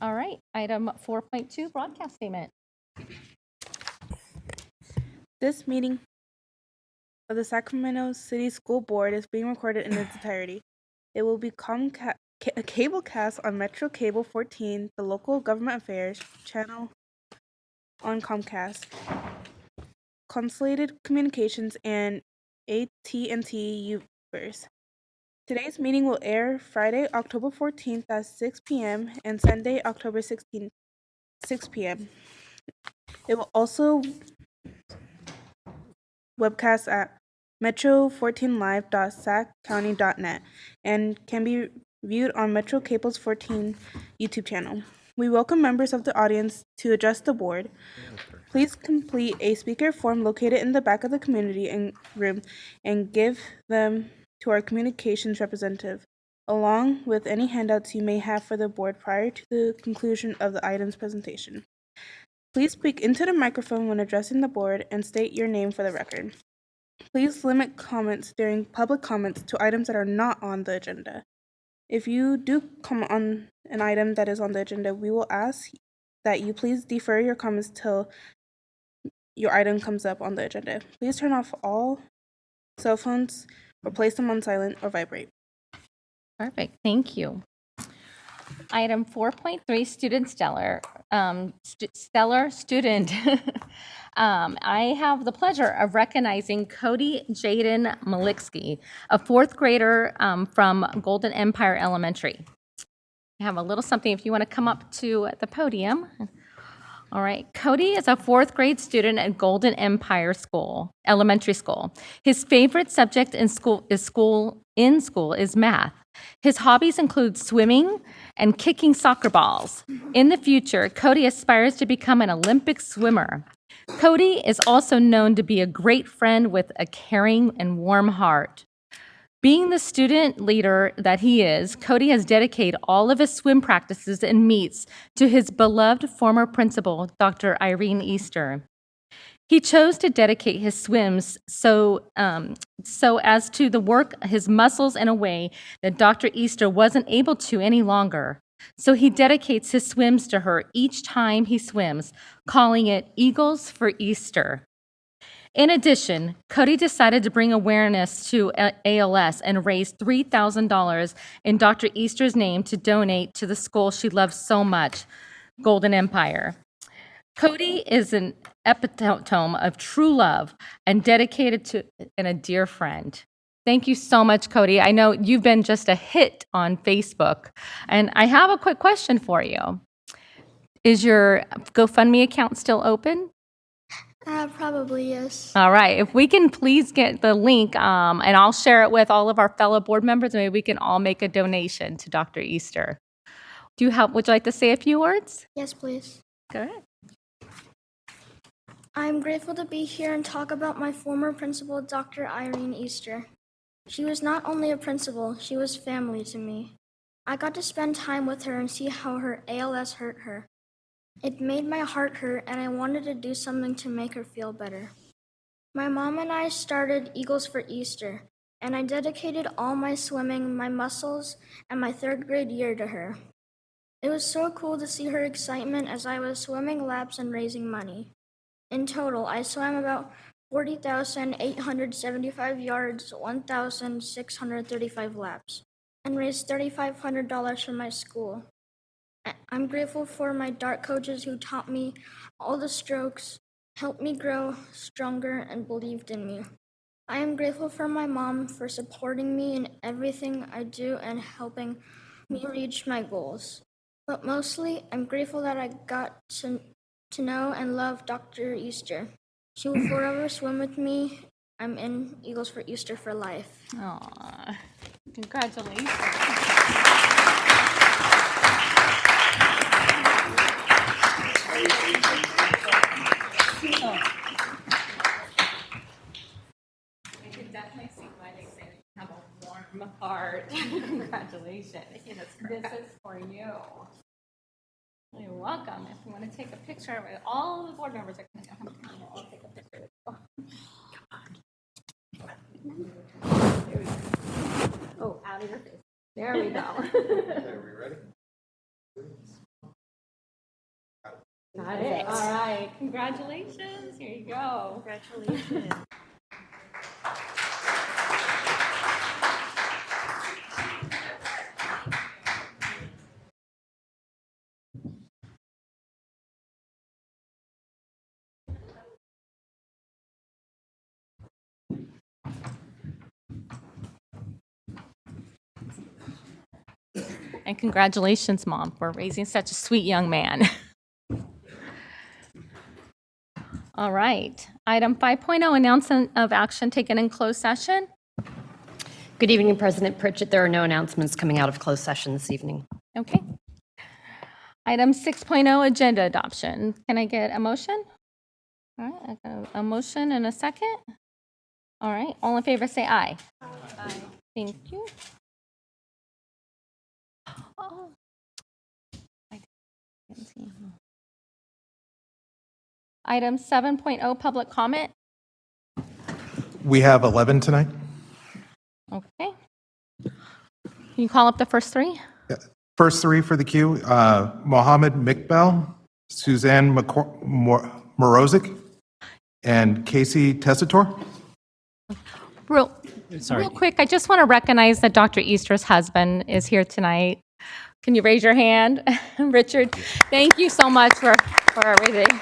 All right, item 4.2, broadcast statement. This meeting of the Sacramento City School Board is being recorded in its entirety. It will be a cable cast on Metro Cable 14, the local government affairs channel on Comcast, Consolidated Communications, and AT&T Uverse. Today's meeting will air Friday, October 14th at 6 p.m. and Sunday, October 16th, 6 p.m. It will also webcast at metro14live.saccounty.net and can be viewed on Metro Cable's 14 YouTube channel. We welcome members of the audience to address the board. Please complete a speaker form located in the back of the community room and give them to our communications representative, along with any handouts you may have for the board prior to the conclusion of the item's presentation. Please speak into the microphone when addressing the board and state your name for the record. Please limit comments during public comments to items that are not on the agenda. If you do comment on an item that is on the agenda, we will ask that you please defer your comments till your item comes up on the agenda. Please turn off all cell phones or place them on silent or vibrate. Perfect, thank you. Item 4.3, student stellar student. I have the pleasure of recognizing Cody Jaden Malixky, a fourth grader from Golden Empire Elementary. I have a little something if you want to come up to the podium. All right, Cody is a fourth grade student at Golden Empire Elementary School. His favorite subject in school is math. His hobbies include swimming and kicking soccer balls. In the future, Cody aspires to become an Olympic swimmer. Cody is also known to be a great friend with a caring and warm heart. Being the student leader that he is, Cody has dedicated all of his swim practices and meets to his beloved former principal, Dr. Irene Easter. He chose to dedicate his swims so as to the work his muscles in a way that Dr. Easter wasn't able to any longer. So he dedicates his swims to her each time he swims, calling it Eagles for Easter. In addition, Cody decided to bring awareness to ALS and raise $3,000 in Dr. Easter's name to donate to the school she loves so much, Golden Empire. Cody is an epitome of true love and dedicated to and a dear friend. Thank you so much, Cody. I know you've been just a hit on Facebook, and I have a quick question for you. Is your GoFundMe account still open? Probably, yes. All right. If we can please get the link, and I'll share it with all of our fellow board members, maybe we can all make a donation to Dr. Easter. Would you like to say a few words? Yes, please. Go ahead. I'm grateful to be here and talk about my former principal, Dr. Irene Easter. She was not only a principal, she was family to me. I got to spend time with her and see how her ALS hurt her. It made my heart hurt, and I wanted to do something to make her feel better. My mom and I started Eagles for Easter, and I dedicated all my swimming, my muscles, and my third grade year to her. It was so cool to see her excitement as I was swimming laps and raising money. In total, I swam about 40,875 yards, 1,635 laps, and raised $3,500 for my school. I'm grateful for my dart coaches who taught me all the strokes, helped me grow stronger, and believed in me. I am grateful for my mom for supporting me in everything I do and helping me reach my goals. But mostly, I'm grateful that I got to know and love Dr. Easter. She will forever swim with me. I'm in Eagles for Easter for life. Aww. Congratulations. I can definitely see why they say you have a warm heart. Congratulations. This is for you. You're welcome. If you want to take a picture, all the board members are going to come. I'll take a picture with you. Oh, out of your face. There we go. Are we ready? Got it. All right. Congratulations. Here you go. Congratulations. And congratulations, Mom, for raising such a sweet young man. All right. Item 5.0, announcement of action taken in closed session. Good evening, President Pritchett. There are no announcements coming out of closed session this evening. Okay. Item 6.0, agenda adoption. Can I get a motion? All right, I got a motion and a second. All right, all in favor say aye. Aye. Thank you. Oh. I didn't see. Item 7.0, public comment. We have 11 tonight. Okay. Can you call up the first three? First three for the queue, Mohammed Mikbel, Suzanne Morozic, and Casey Tessitore. Real quick, I just want to recognize that Dr. Easter's husband is here tonight. Can you raise your hand? Richard, thank you so much for everything.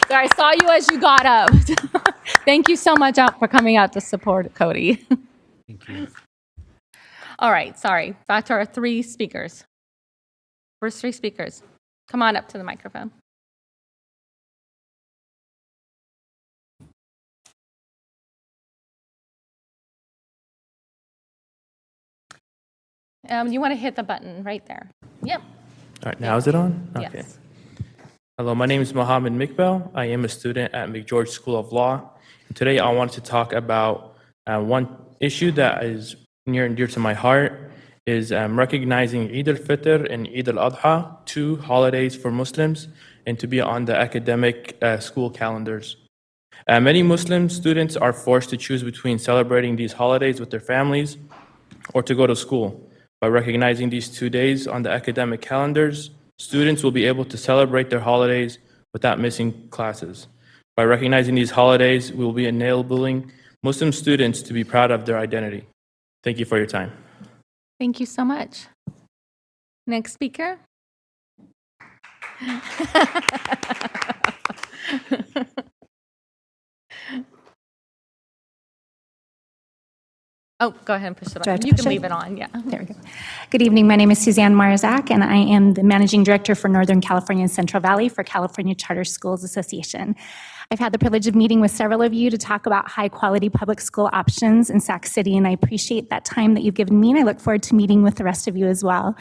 So I saw you as you got up. Thank you so much for coming out to support Cody. Thank you. All right, sorry. Back to our three speakers. First three speakers. Come on up to the microphone. You want to hit the button right there. Yep. All right, now is it on? Okay. Yes. Hello, my name is Mohammed Mikbel. I am a student at McGeorge School of Law. And today I wanted to talk about one issue that is near and dear to my heart is recognizing Eid al-Fitr and Eid al-Adha, two holidays for Muslims, and to be on the academic school calendars. Many Muslim students are forced to choose between celebrating these holidays with their families or to go to school. By recognizing these 2 days on the academic calendars, students will be able to celebrate their holidays without missing classes. By recognizing these holidays, we will be enabling Muslim students to be proud of their identity. Thank you for your time. Thank you so much. Next speaker. Oh, go ahead and push it Do I have on. to You push can it? leave it on, yeah. There we go. Good evening. My name is Suzanne Marzak, and I am the Managing Director for Northern California and Central Valley for California Charter Schools Association. I've had the privilege of meeting with several of you to talk about high-quality public school options in Sac City, and I appreciate that time that you've given me, and I look forward to meeting with the rest of you as well.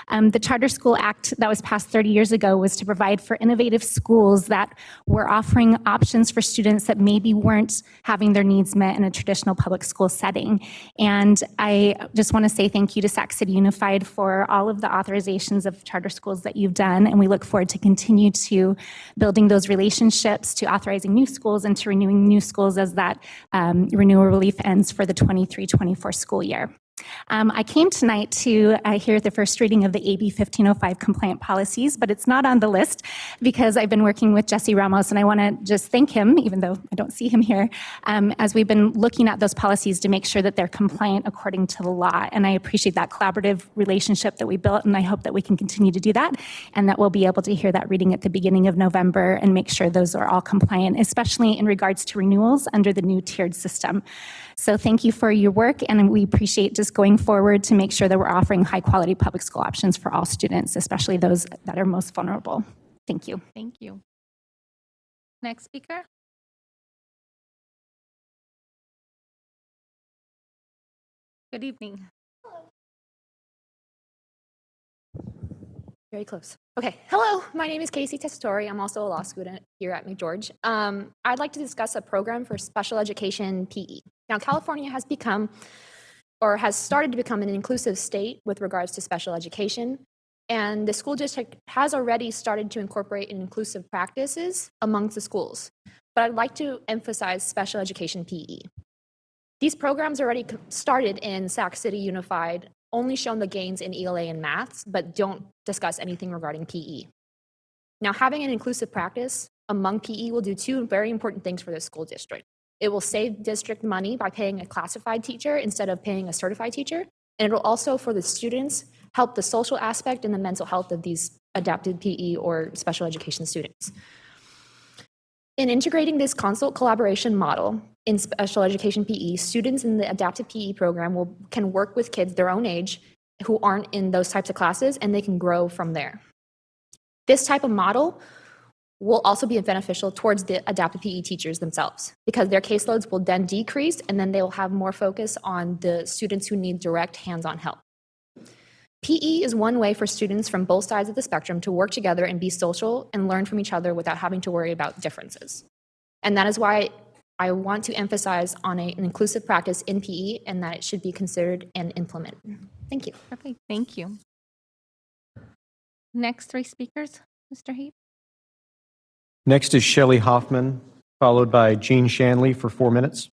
The Charter School Act that was passed 30 years ago was to provide for innovative schools that were offering options for students that maybe weren't having their needs met in a traditional public school setting. And I just want to say thank you to Sac City Unified for all of the authorizations of charter schools that you've done, and we look forward to continue to building those relationships, to authorizing new schools, and to renewing new schools as that renewal relief ends for the 23-24 school year. I came tonight to hear the first reading of the AB 1505 compliant policies, but it's not on the list because I've been working with Jesse Ramos, and I want to just thank him, even though I don't see him here, as we've been looking at those policies to make sure that they're compliant according to the law. And I appreciate that collaborative relationship that we built, and I hope that we can continue to do that, and that we'll be able to hear that reading at the beginning of November and make sure those are all compliant, especially in regards to renewals under the new tiered system. So thank you for your work, and we appreciate just going forward to make sure that we're offering high-quality public school options for all students, especially those that are most vulnerable. Thank you. Thank you. Next speaker. Good evening. Very close. Okay. Hello, my name is Casey Tessitore. I'm also a law student here at McGeorge. I'd like to discuss a program for special education PE. Now, California has become, or has started to become, an inclusive state with regards to special education. And the school district has already started to incorporate inclusive practices amongst the schools. But I'd like to emphasize special education PE. These programs already started in Sac City Unified, only shown the gains in ELA and maths, but don't discuss anything regarding PE. Now, having an inclusive practice among PE will do two very important things for the school district. It will save district money by paying a classified teacher instead of paying a certified teacher. And it will also, for the students, help the social aspect and the mental health of these adapted PE or special education students. In integrating this consult collaboration model in special education PE, students in the adapted PE program can work with kids their own age who aren't in those types of classes, and they can grow from there. This type of model will also be beneficial towards the adapted PE teachers themselves, because their caseloads will then decrease, and then they will have more focus on the students who need direct hands-on help. PE is one way for students from both sides of the spectrum to work together and be social and learn from each other without having to worry about differences. And that is why I want to emphasize on an inclusive practice in PE, and that it should be considered and implemented. Thank you. Perfect, thank you. Next three speakers, Mr. Heap. Next is Shelley Hoffman, followed by Jean Shanley for 4 minutes.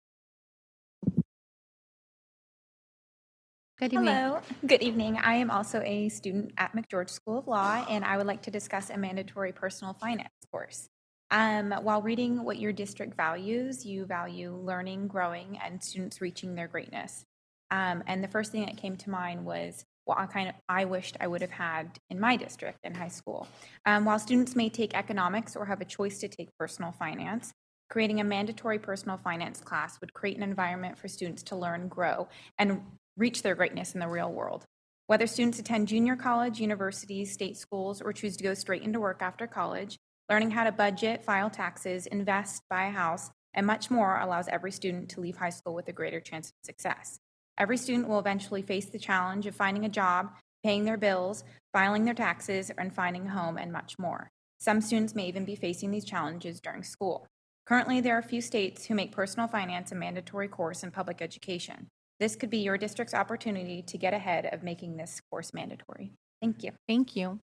Good evening. Hello, good evening. I am also a student at McGeorge School of Law, and I would like to discuss a mandatory personal finance course. While reading what your district values, you value learning, growing, and students reaching their greatness. And the first thing that came to mind was what I wished I would have had in my district in high school. While students may take economics or have a choice to take personal finance, creating a mandatory personal finance class would create an environment for students to learn, grow, and reach their greatness in the real world. Whether students attend junior college, universities, state schools, or choose to go straight into work after college, learning how to budget, file taxes, invest, buy a house, and much more allows every student to leave high school with a greater chance of success. Every student will eventually face the challenge of finding a job, paying their bills, filing their taxes, and finding a home, and much more. Some students may even be facing these challenges during school. Currently, there are a few states who make personal finance a mandatory course in public education. This could be your district's opportunity to get ahead of making this course mandatory. Thank you. Thank you.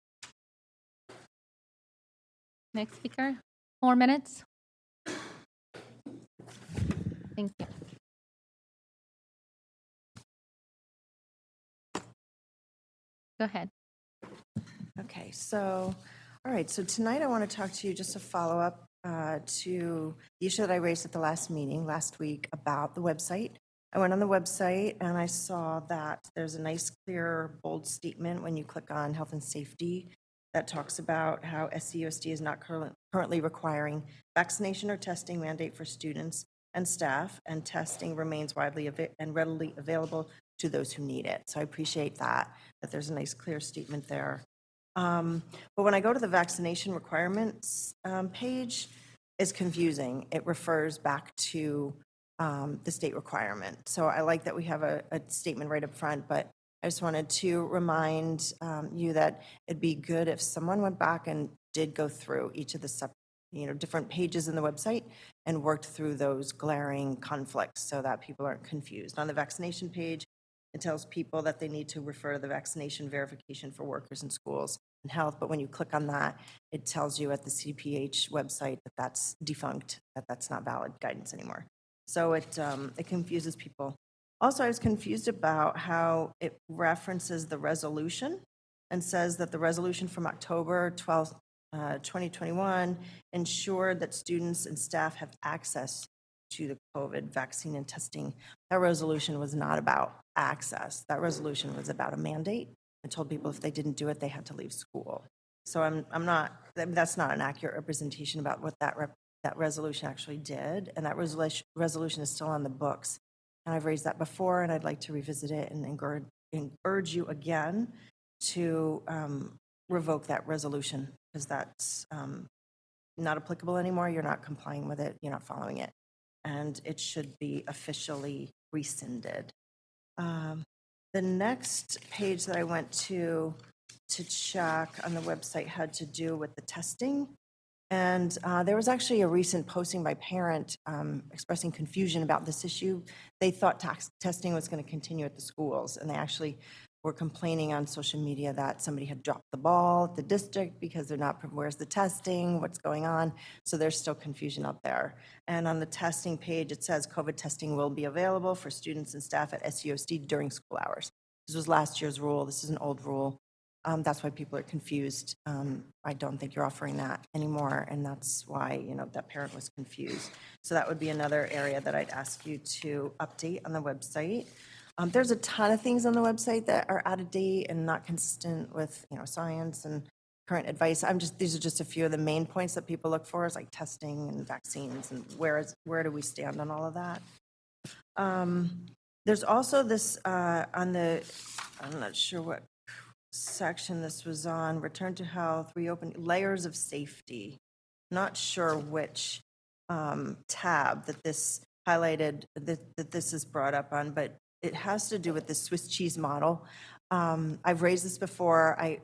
Next speaker, 4 minutes. Thank you. Go ahead. Okay, so, all right, so tonight I want to talk to you just a follow-up to the issue that I raised at the last meeting last week about the website. I went on the website and I saw that there's a nice, clear, bold statement when you click on health and safety that talks about how SCUSD is not currently requiring vaccination or testing mandate for students and staff, and testing remains widely and readily available to those who need it. So I appreciate that there's a nice, clear statement there. But when I go to the vaccination requirements page, it's confusing. It refers back to the state requirement. So I like that we have a statement right up front, but I just wanted to remind you that it'd be good if someone went back and did go through each of the different pages in the website and worked through those glaring conflicts so that people aren't confused. On the vaccination page, it tells people that they need to refer to the vaccination verification for workers in schools and health, but when you click on that, it tells you at the CPH website that that's defunct, that's not valid guidance anymore. So it confuses people. Also, I was confused about how it references the resolution and says that the resolution from October 12th, 2021 ensured that students and staff have access to the COVID vaccine and testing. That resolution was not about access. That resolution was about a mandate and told people if they didn't do it, they had to leave school. So that's not an accurate representation about what that resolution actually did. And that resolution is still on the books. And I've raised that before, and I'd like to revisit it and urge you again to revoke that resolution, because that's not applicable anymore. You're not complying with it. You're not following it. And it should be officially rescinded. The next page that I went to check on the website had to do with the testing. And there was actually a recent posting by parent expressing confusion about this issue. They thought testing was going to continue at the schools, and they actually were complaining on social media that somebody had dropped the ball at the district because they're not, where's the testing, what's going on? So there's still confusion out there. And on the testing page, it says COVID testing will be available for students and staff at SUSD during school hours. This was last year's rule. This is an old rule. That's why people are confused. I don't think you're offering that anymore, and that's why, that parent was confused. So that would be another area that I'd ask you to update on the website. There's a ton of things on the website that are out of date and not consistent with, science and current advice. These are just a few of the main points that people look for, is like testing and vaccines, and where do we stand on all of that? There's also this I'm not sure what section this was on, return to health, reopen, layers of safety. Not sure which tab that this highlighted, that this is brought up on, but it has to do with the Swiss cheese model. I've raised this before. I'd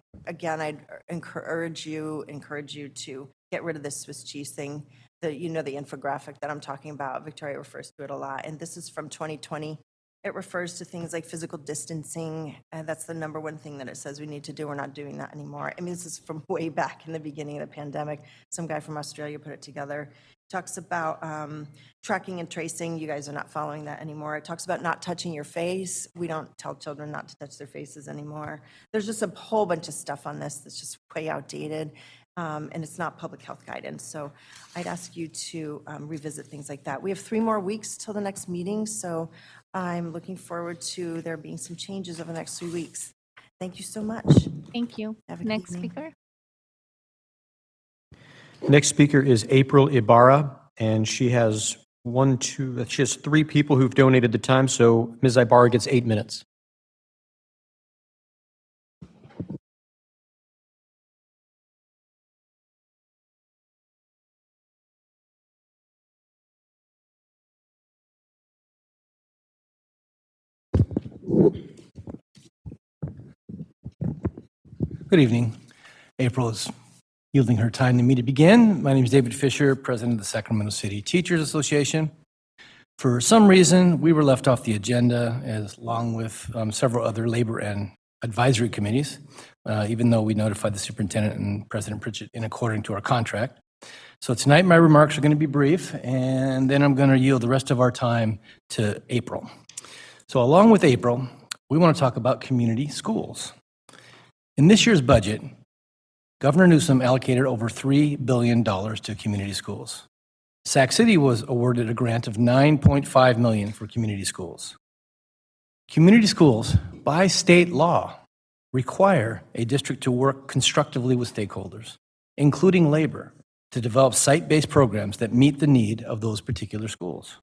encourage you to get rid of this Swiss cheese thing. The infographic that I'm talking about. Victoria refers to it a lot, and this is from 2020. It refers to things like physical distancing, and that's the number one thing that it says we need to do. We're not doing that anymore. I mean, this is from way back in the beginning of the pandemic. Some guy from Australia put it together. Talks about tracking and tracing. You guys are not following that anymore. It talks about not touching your face. We don't tell children not to touch their faces anymore. There's just a whole bunch of stuff on this that's just way outdated, and it's not public health guidance. So I'd ask you to revisit things like that. We have 3 more weeks till the next meeting, so I'm looking forward to there being some changes over the next 3 weeks. Thank you so much. Thank you. Have a good Next evening. speaker. Next speaker is April Ibarra, and she has 3 people who've donated the time, so Ms. Ibarra gets 8 minutes. Good evening. April is yielding her time to me to begin. My name is David Fisher, president of the Sacramento City Teachers Association. For some reason, we were left off the agenda, along with several other labor and advisory committees, even though we notified the superintendent and President Pritchett in according to our contract. So tonight, my remarks are going to be brief, and then I'm going to yield the rest of our time to April. So along with April, we want to talk about community schools. In this year's budget, Governor Newsom allocated over $3 billion to community schools. Sac City was awarded a grant of $9.5 million for community schools. Community schools, by state law, require a district to work constructively with stakeholders, including labor, to develop site-based programs that meet the need of those particular schools.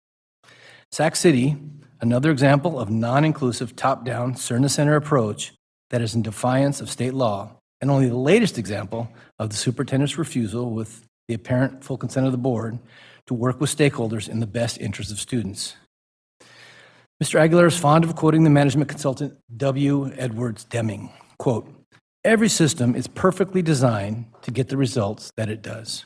Sac City, another example of non-inclusive top-down center-to-center approach that is in defiance of state law, and only the latest example of the superintendent's refusal, with the apparent full consent of the board, to work with stakeholders in the best interest of students. Mr. Aguilar is fond of quoting the management consultant W. Edwards Deming, quote, "Every system is perfectly designed to get the results that it does.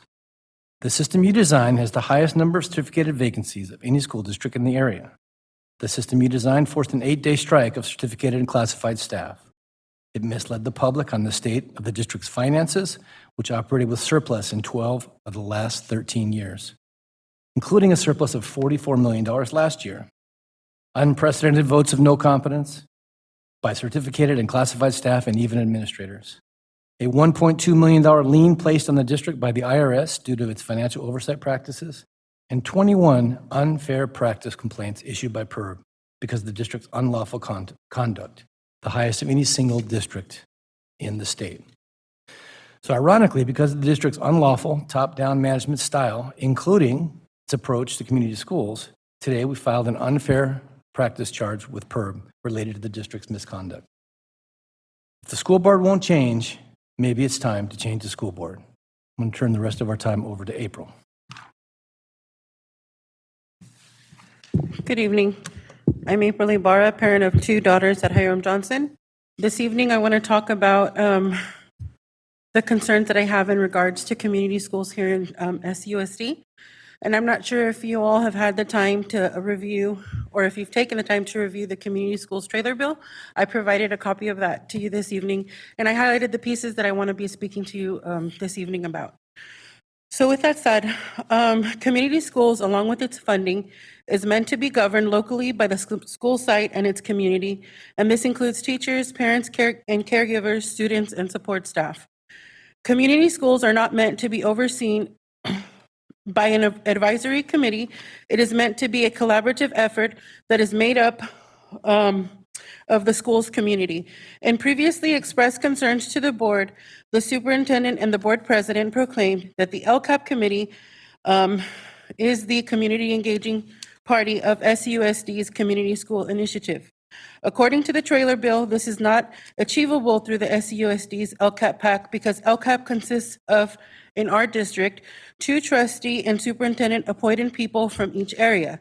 The system you design has the highest number of certificated vacancies of any school district in the area. The system you designed forced an 8-day strike of certificated and classified staff. It misled the public on the state of the district's finances, which operated with surplus in 12 of the last 13 years, including a surplus of $44 million last year. Unprecedented votes of no confidence by certificated and classified staff and even administrators. A $1.2 million lien placed on the district by the IRS due to its financial oversight practices, and 21 unfair practice complaints issued by PERB because of the district's unlawful conduct, the highest of any single district in the state. So ironically, because of the district's unlawful top-down management style, including its approach to community schools, today we filed an unfair practice charge with PERB related to the district's misconduct. If the school board won't change, maybe it's time to change the school board. I'm going to turn the rest of our time over to April. Good evening. I'm April Ibarra, parent of 2 daughters at Hiram Johnson. This evening, I want to talk about the concerns that I have in regards to community schools here in SUSD. And I'm not sure if you all have had the time to review, or if you've taken the time to review the community schools trailer bill. I provided a copy of that to you this evening, and I highlighted the pieces that I want to be speaking to you this evening about. So with that said, community schools, along with its funding, is meant to be governed locally by the school site and its community, and this includes teachers, parents, and caregivers, students, and support staff. Community schools are not meant to be overseen by an advisory committee. It is meant to be a collaborative effort that is made up of the school's community. In previously expressed concerns to the board, the superintendent and the board president proclaimed that the LCAP committee is the community engaging party of SUSD's Community School Initiative. According to the trailer bill, this is not achievable through the SUSD's LCAP PAC because LCAP consists of, in our district, 2 trustee and superintendent appointed people from each area.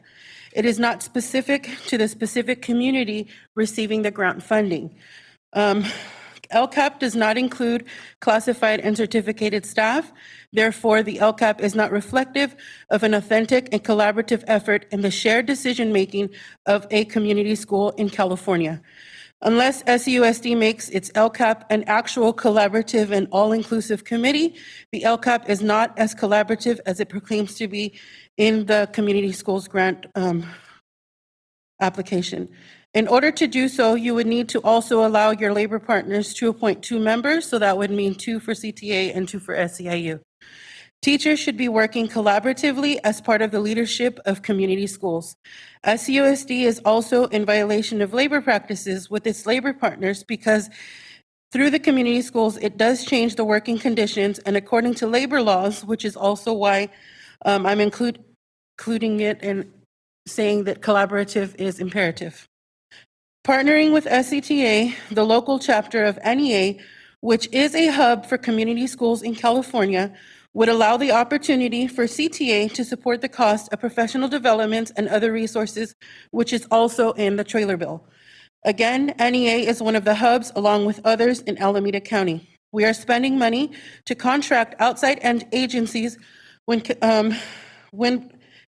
It is not specific to the specific community receiving the grant funding. LCAP does not include classified and certificated staff. Therefore, the LCAP is not reflective of an authentic and collaborative effort in the shared decision-making of a community school in California. Unless SUSD makes its LCAP an actual collaborative and all-inclusive committee, the LCAP is not as collaborative as it proclaims to be in the community schools grant application. In order to do so, you would need to also allow your labor partners to appoint 2 members, so that would mean 2 for CTA and 2 for SEIU. Teachers should be working collaboratively as part of the leadership of community schools. SUSD is also in violation of labor practices with its labor partners because through the community schools, it does change the working conditions, and according to labor laws, which is also why I'm including it and saying that collaborative is imperative. Partnering with SCTA, the local chapter of NEA, which is a hub for community schools in California, would allow the opportunity for CTA to support the cost of professional development and other resources, which is also in the trailer bill. Again, NEA is one of the hubs along with others in Alameda County. We are spending money to contract outside agencies when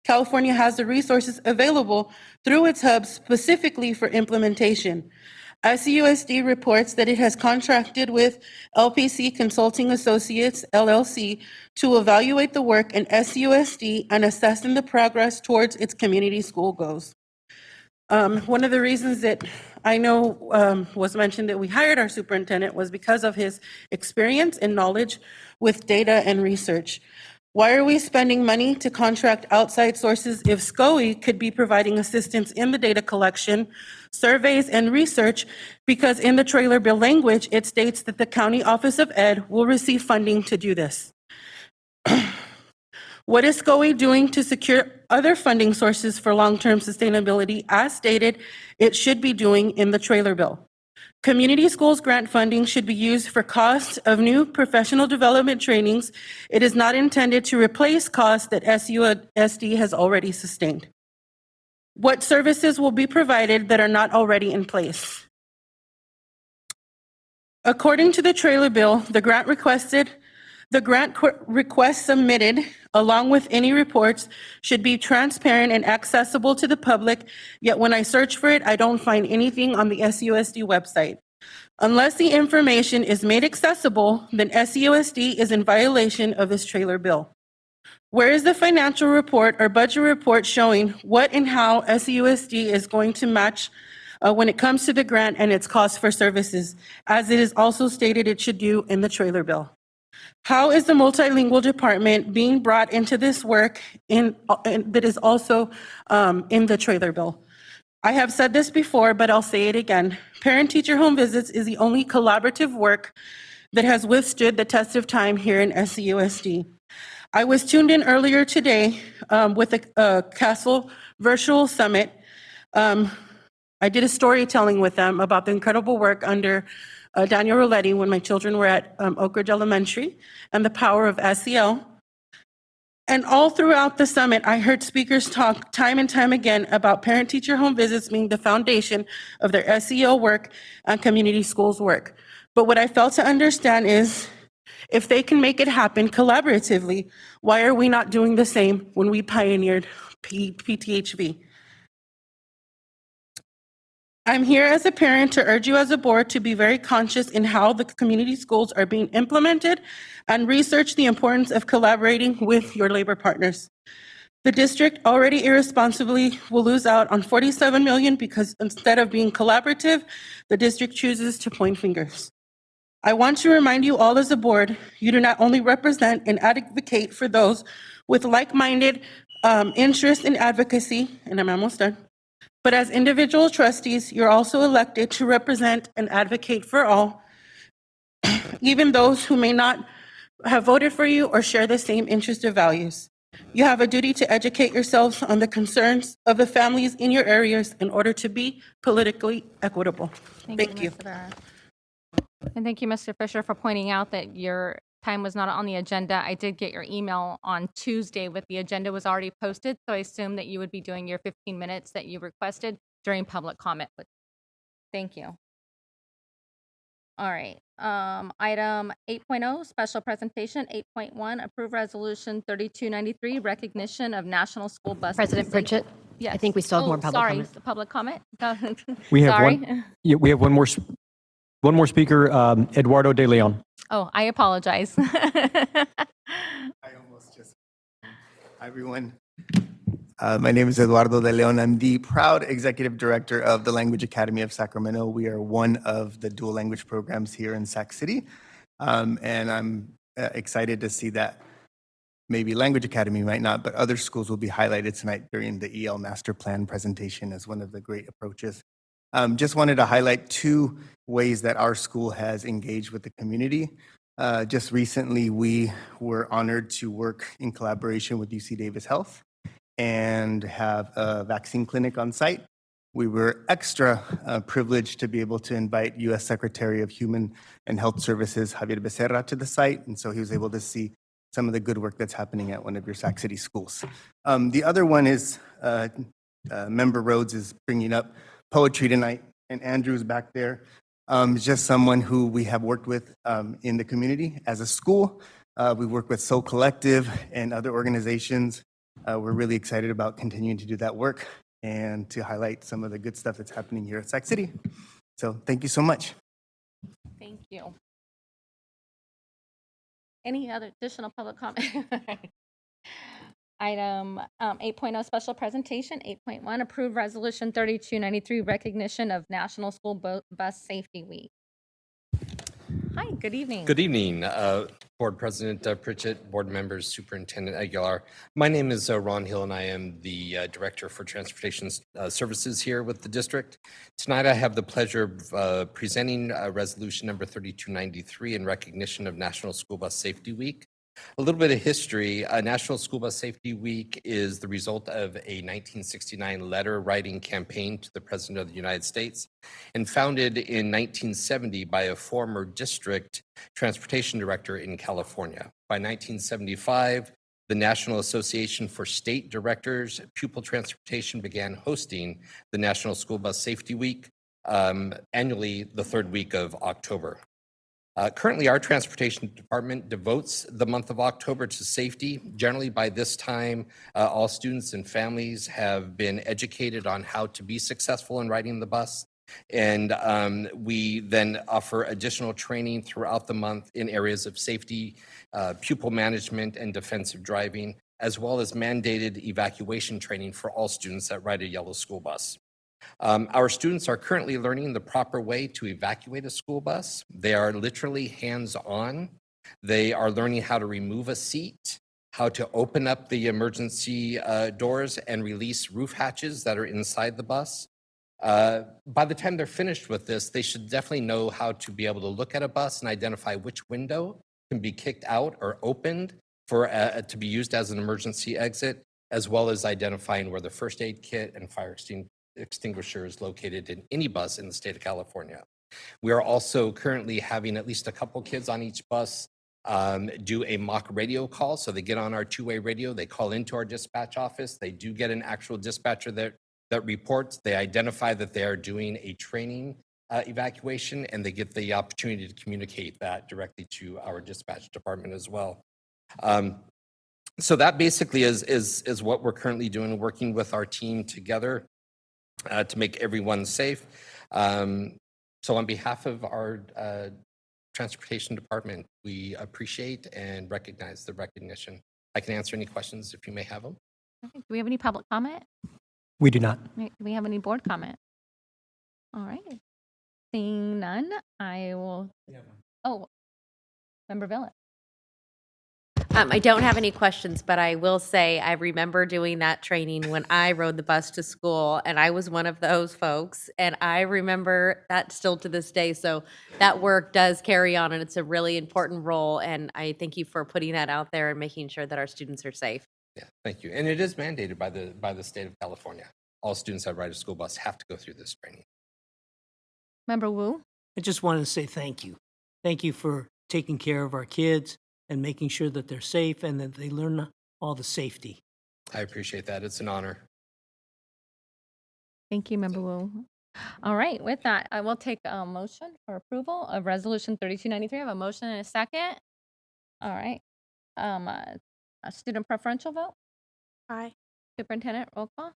California has the resources available through its hubs specifically for implementation. SUSD reports that it has contracted with LPC Consulting Associates, LLC, to evaluate the work in SUSD and assessing the progress towards its community school goals. One of the reasons that I know was mentioned that we hired our superintendent was because of his experience and knowledge with data and research. Why are we spending money to contract outside sources if SCOE could be providing assistance in the data collection, surveys, and research? Because in the trailer bill language, it states that the County Office of Ed will receive funding to do this. What is SCOE doing to secure other funding sources for long-term sustainability? As stated, it should be doing in the trailer bill. Community schools grant funding should be used for costs of new professional development trainings. It is not intended to replace costs that SUSD has already sustained. What services will be provided that are not already in place? According to the trailer bill, the grant request submitted, along with any reports, should be transparent and accessible to the public, yet when I search for it, I don't find anything on the SUSD website. Unless the information is made accessible, then SUSD is in violation of this trailer bill. Where is the financial report or budget report showing what and how SUSD is going to match when it comes to the grant and its cost for services, as it is also stated it should do in the trailer bill? How is the multilingual department being brought into this work that is also in the trailer bill? I have said this before, but I'll say it again. Parent-teacher home visits is the only collaborative work that has withstood the test of time here in SUSD. I was tuned in earlier today with a Castle Virtual Summit. I did a storytelling with them about the incredible work under Daniel Roletti when my children were at Oak Ridge Elementary and the power of SEL. And all throughout the summit, I heard speakers talk time and time again about parent-teacher home visits being the foundation of their SEL work and community schools work. But what I failed to understand is, if they can make it happen collaboratively, why are we not doing the same when we pioneered PTHV? I'm here as a parent to urge you as a board to be very conscious in how the community schools are being implemented and research the importance of collaborating with your labor partners. The district already irresponsibly will lose out on $47 million because instead of being collaborative, the district chooses to point fingers. I want to remind you all as a board, you do not only represent and advocate for those with like-minded interest in advocacy, and I'm almost done, but as individual trustees, you're also elected to represent and advocate for all, even those who may not have voted for you or share the same interest or values. You have a duty to educate yourselves on the concerns of the families in your areas in order to be politically equitable. Thank you. Ms. Rivera. And thank you, Mr. Fisher, for pointing out that your time was not on the agenda. I did get your email on Tuesday with the agenda was already posted, so I assume that you would be doing your 15 minutes that you requested during public comment. Thank you. All right. Item 8.0, special presentation. 8.1, approve resolution 3293, recognition of National School Bus. President Pritchett? Yes. I think we still have more public sorry, comment. the public comment. We have Sorry. we have one more speaker, Eduardo De Leon. Oh, I apologize. I almost just. Hi, everyone. My name is Eduardo De Leon. I'm the proud executive director of the Language Academy of Sacramento. We are one of the dual language programs here in Sac City. And I'm excited to see that maybe Language Academy might not, but other schools will be highlighted tonight during the EL Master Plan presentation as one of the great approaches. Just wanted to highlight two ways that our school has engaged with the community. Just recently, we were honored to work in collaboration with UC Davis Health and have a vaccine clinic on site. We were extra privileged to be able to invite U.S. Secretary of Human and Health Services, Javier Becerra, to the site, and so he was able to see some of the good work that's happening at one of your Sac City schools. The other one is Member Rhodes is bringing up poetry tonight, and Andrew's back there. Just someone who we have worked with in the community as a school. We work with Soul Collective and other organizations. We're really excited about continuing to do that work and to highlight some of the good stuff that's happening here at Sac City. So thank you so much. Thank you. Any other additional public comment? Item 8.0, special presentation. 8.1, approve resolution 3293, recognition of National School Bus Safety Week. Hi, good evening. Good evening, Board President Pritchett, board members, Superintendent Aguilar. My name is Ron Hill, and I am the Director for Transportation Services here with the district. Tonight, I have the pleasure of presenting resolution number 3293 in recognition of National School Bus Safety Week. A little bit of history. National School Bus Safety Week is the result of a 1969 letter writing campaign to the President of the United States and founded in 1970 by a former district transportation director in California. By 1975, the National Association for State Directors Pupil Transportation began hosting the National School Bus Safety Week annually the third week of October. Currently, our transportation department devotes the month of October to safety. Generally, by this time, all students and families have been educated on how to be successful in riding the bus. And we then offer additional training throughout the month in areas of safety, pupil management, and defensive driving, as well as mandated evacuation training for all students that ride a yellow school bus. Our students are currently learning the proper way to evacuate a school bus. They are literally hands-on. They are learning how to remove a seat, how to open up the emergency doors and release roof hatches that are inside the bus. By the time they're finished with this, they should definitely know how to be able to look at a bus and identify which window can be kicked out or opened for to be used as an emergency exit, as well as identifying where the first aid kit and fire extinguisher is located in any bus in the state of California. We are also currently having at least a couple kids on each bus do a mock radio call. So they get on our two-way radio, they call into our dispatch office, they do get an actual dispatcher that reports, they identify that they are doing a training evacuation, and they get the opportunity to communicate that directly to our dispatch department as well. So that basically is what we're currently doing, working with our team together to make everyone safe. So on behalf of our transportation department, we appreciate and recognize the recognition. I can answer any questions if you may have them. Okay, do we have any public comment? We do not. Do we have any board comment? All right. Seeing none, I will. Oh, Member Villa. I don't have any questions, but I will say I remember doing that training when I rode the bus to school, and I was one of those folks, and I remember that still to this day. So that work does carry on, and it's a really important role, and I thank you for putting that out there and making sure that our students are safe. Yeah, thank you. And it is mandated by the state of California. All students that ride a school bus have to go through this training. Member Wu. I just wanted to say thank you. Thank you for taking care of our kids and making sure that they're safe and that they learn all the safety. I appreciate that. It's an honor. Thank you, Member Wu. All right, with that, I will take a motion for approval of Resolution 3293. I have a motion and a second. All right. A student preferential vote? Aye. Superintendent, roll call?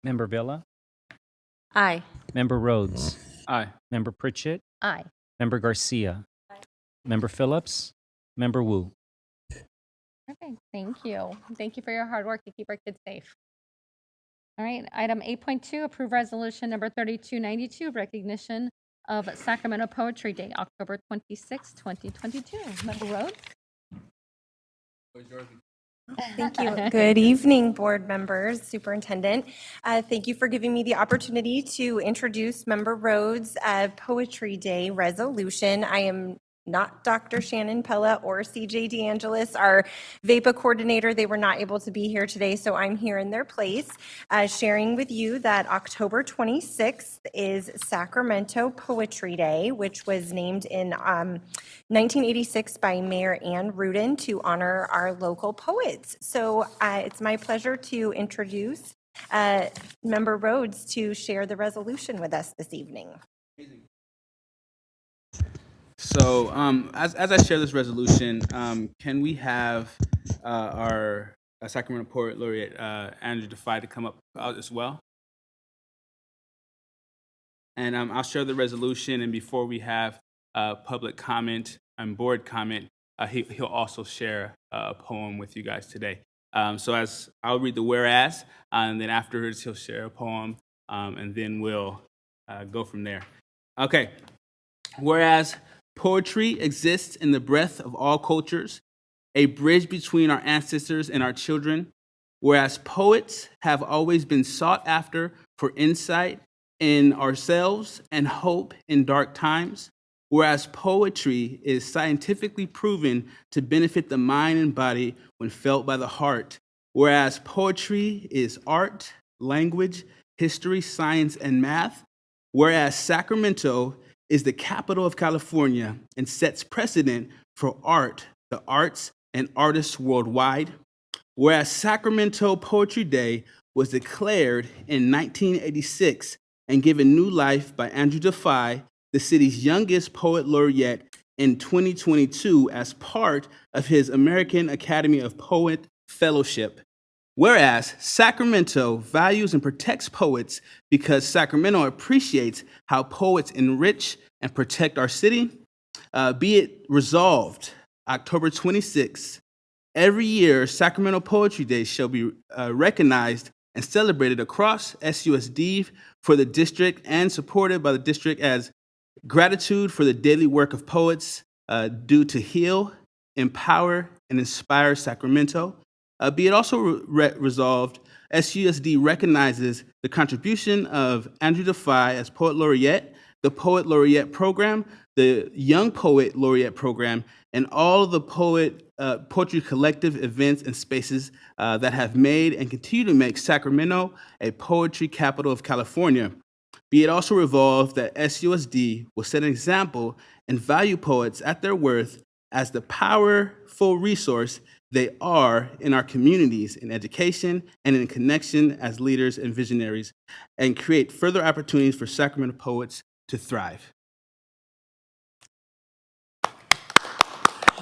Member Villa? Aye. Member Rhodes? Aye. Member Pritchett? Aye. Member Garcia? Member Phillips? Member Wu? Okay, thank you. Thank you for your hard work to keep our kids safe. All right, item 8.2, approve resolution number 3292, recognition of Sacramento Poetry Day, October 26, 2022. Member Rhodes? Thank you. Good evening, board members, superintendent. Thank you for giving me the opportunity to introduce Member Rhodes' Poetry Day resolution. I am not Dr. Shannon Pella or CJ DeAngelis, our VEPA coordinator. They were not able to be here today, so I'm here in their place, sharing with you that October 26th is Sacramento Poetry Day, which was named in 1986 by Mayor Ann Rudin to honor our local poets. So it's my pleasure to introduce Member Rhodes to share the resolution with us this evening. So as I share this resolution, can we have our Sacramento Poet Laureate Andrew Defy to come up as well? And I'll share the resolution, and before we have public comment and board comment, he'll also share a poem with you guys today. So as I'll read the whereas, and then afterwards he'll share a poem, and then we'll go from there. Okay. Whereas poetry exists in the breath of all cultures, a bridge between our ancestors and our children, whereas poets have always been sought after for insight in ourselves and hope in dark times, whereas poetry is scientifically proven to benefit the mind and body when felt by the heart, whereas poetry is art, language, history, science, and math, whereas Sacramento is the capital of California and sets precedent for art, the arts, and artists worldwide. Whereas Sacramento Poetry Day was declared in 1986 and given new life by Andrew Defy, the city's youngest poet laureate, in 2022 as part of his American Academy of Poet Fellowship. Whereas Sacramento values and protects poets because Sacramento appreciates how poets enrich and protect our city. Be it resolved, October 26th, every year Sacramento Poetry Day shall be recognized and celebrated across SUSD for the district and supported by the district as gratitude for the daily work of poets due to heal, empower, and inspire Sacramento. Be it also resolved, SUSD recognizes the contribution of Andrew Defy as Poet Laureate, the Poet Laureate Program, the Young Poet Laureate Program, and all the poetry collective events and spaces that have made and continue to make Sacramento a poetry capital of California. Be it also resolved that SUSD will set an example and value poets at their worth as the powerful resource they are in our communities, in education, and in connection as leaders and visionaries, and create further opportunities for Sacramento poets to thrive.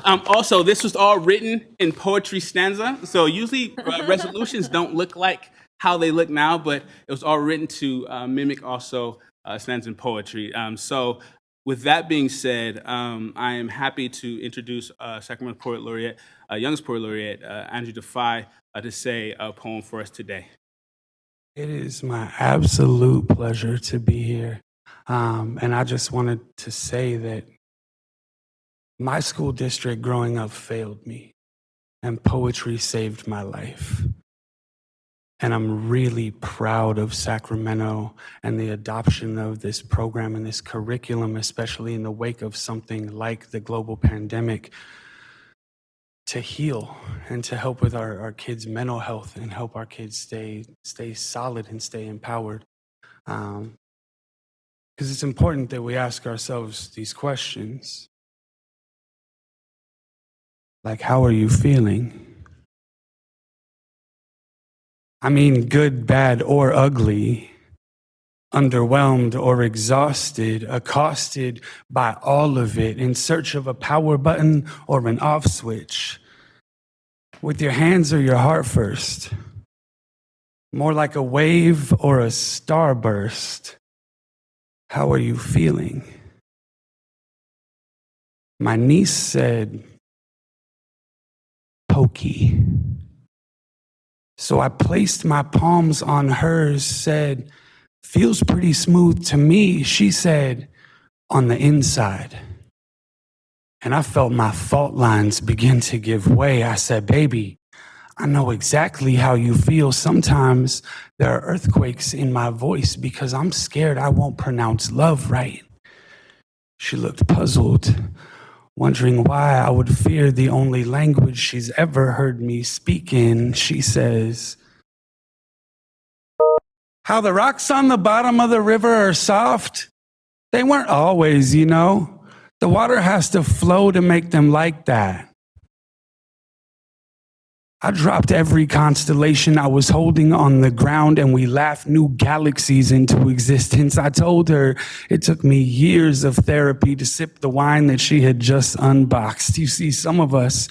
Also, this was all written in poetry stanza, so usually resolutions don't look like how they look now, but it was all written to mimic also stands in poetry. So with that being said, I am happy to introduce Sacramento Poet Laureate, youngest Poet Laureate, Andrew Defy, to say a poem for us today. It is my absolute pleasure to be here. And I just wanted to say that my school district growing up failed me, and poetry saved my life. And I'm really proud of Sacramento and the adoption of this program and this curriculum, especially in the wake of something like the global pandemic, to heal and to help with our kids' mental health and help our kids stay solid and stay empowered. Because it's important that we ask ourselves these questions. Like, how are you feeling? I mean, good, bad, or ugly, underwhelmed or exhausted, accosted by all of it, in search of a power button or an off switch. With your hands or your heart first? More like a wave or a starburst? How are you feeling? My niece said, pokey. So I placed my palms on hers, said, feels pretty smooth to me. She said, on the inside. And I felt my fault lines begin to give way. I said, baby, I know exactly how you feel. Sometimes there are earthquakes in my voice because I'm scared I won't pronounce love right. She looked puzzled, wondering why I would fear the only language she's ever heard me speak in. She says, how the rocks on the bottom of the river are soft. They weren't always, you know. The water has to flow to make them like that. I dropped every constellation I was holding on the ground and we laughed new galaxies into existence. I told her it took me years of therapy to sip the wine that she had just unboxed. You see, some of us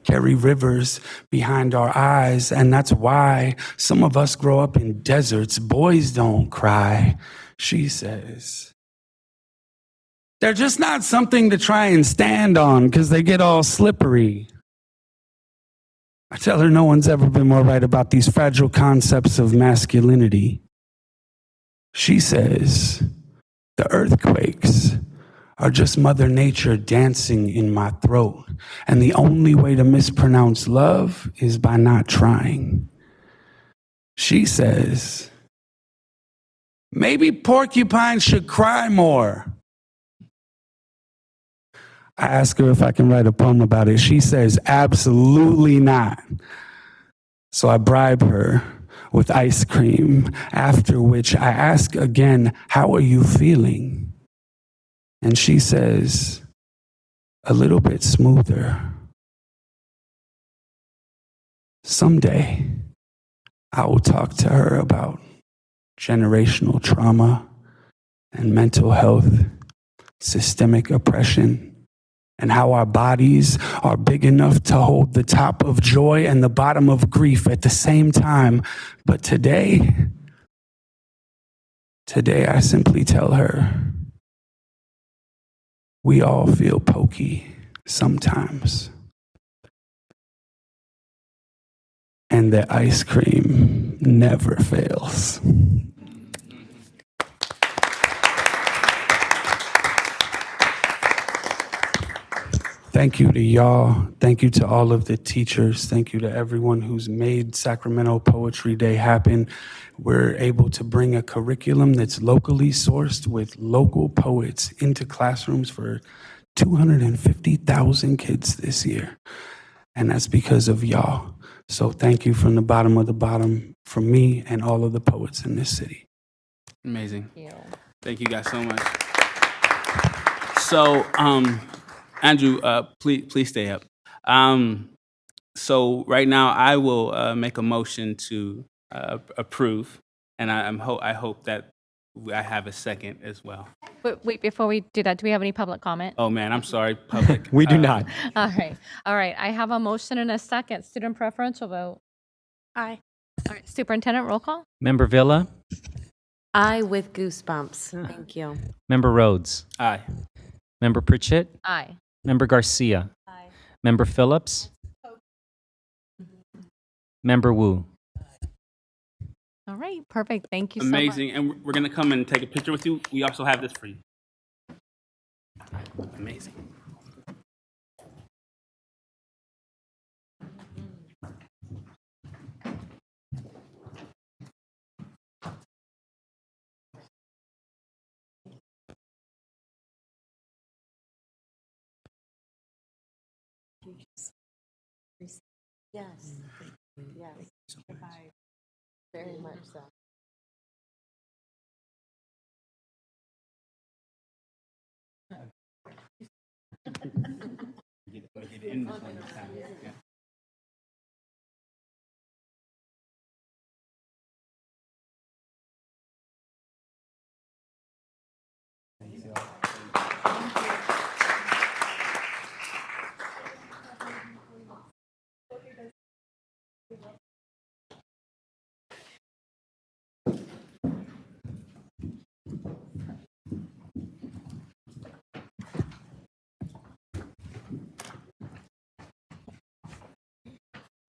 carry rivers behind our eyes, and that's why some of us grow up in deserts. Boys don't cry, she says. They're just not something to try and stand on because they get all slippery. I tell her no one's ever been more right about these fragile concepts of masculinity. She says, the earthquakes are just Mother Nature dancing in my throat, and the only way to mispronounce love is by not trying. She says, maybe porcupines should cry more. I ask her if I can write a poem about it. She says, absolutely not. So I bribe her with ice cream, after which I ask again, how are you feeling? And she says, a little bit smoother. Someday, I will talk to her about generational trauma and mental health, systemic oppression, and how our bodies are big enough to hold the top of joy and the bottom of grief at the same time. But today I simply tell her, we all feel pokey sometimes. And that ice cream never fails. Thank you to y'all. Thank you to all of the teachers. Thank you to everyone who's made Sacramento Poetry Day happen. We're able to bring a curriculum that's locally sourced with local poets into classrooms for 250,000 kids this year. And that's because of y'all. So thank you from the bottom of the bottom from me and all of the poets in this city. Amazing. Thank you guys so much. So, Andrew, please stay up. So right now, I will make a motion to approve, and I hope that I have a second as well. But wait, before we do that, do we have any public comment? Oh man, I'm sorry, public. We do not. All right. I have a motion and a second. Student preferential vote. Aye. All right, Superintendent, roll call. Member Villa, I with goosebumps. Thank you. Member Rhodes, Aye. Member Pritchett, Aye. Member Garcia, Aye. Member Phillips, Member Wu. All right, perfect. Thank you so much. Amazing. And we're going to come and take a picture with you. We also have this for you. Amazing. Yes. Yes. Very much so.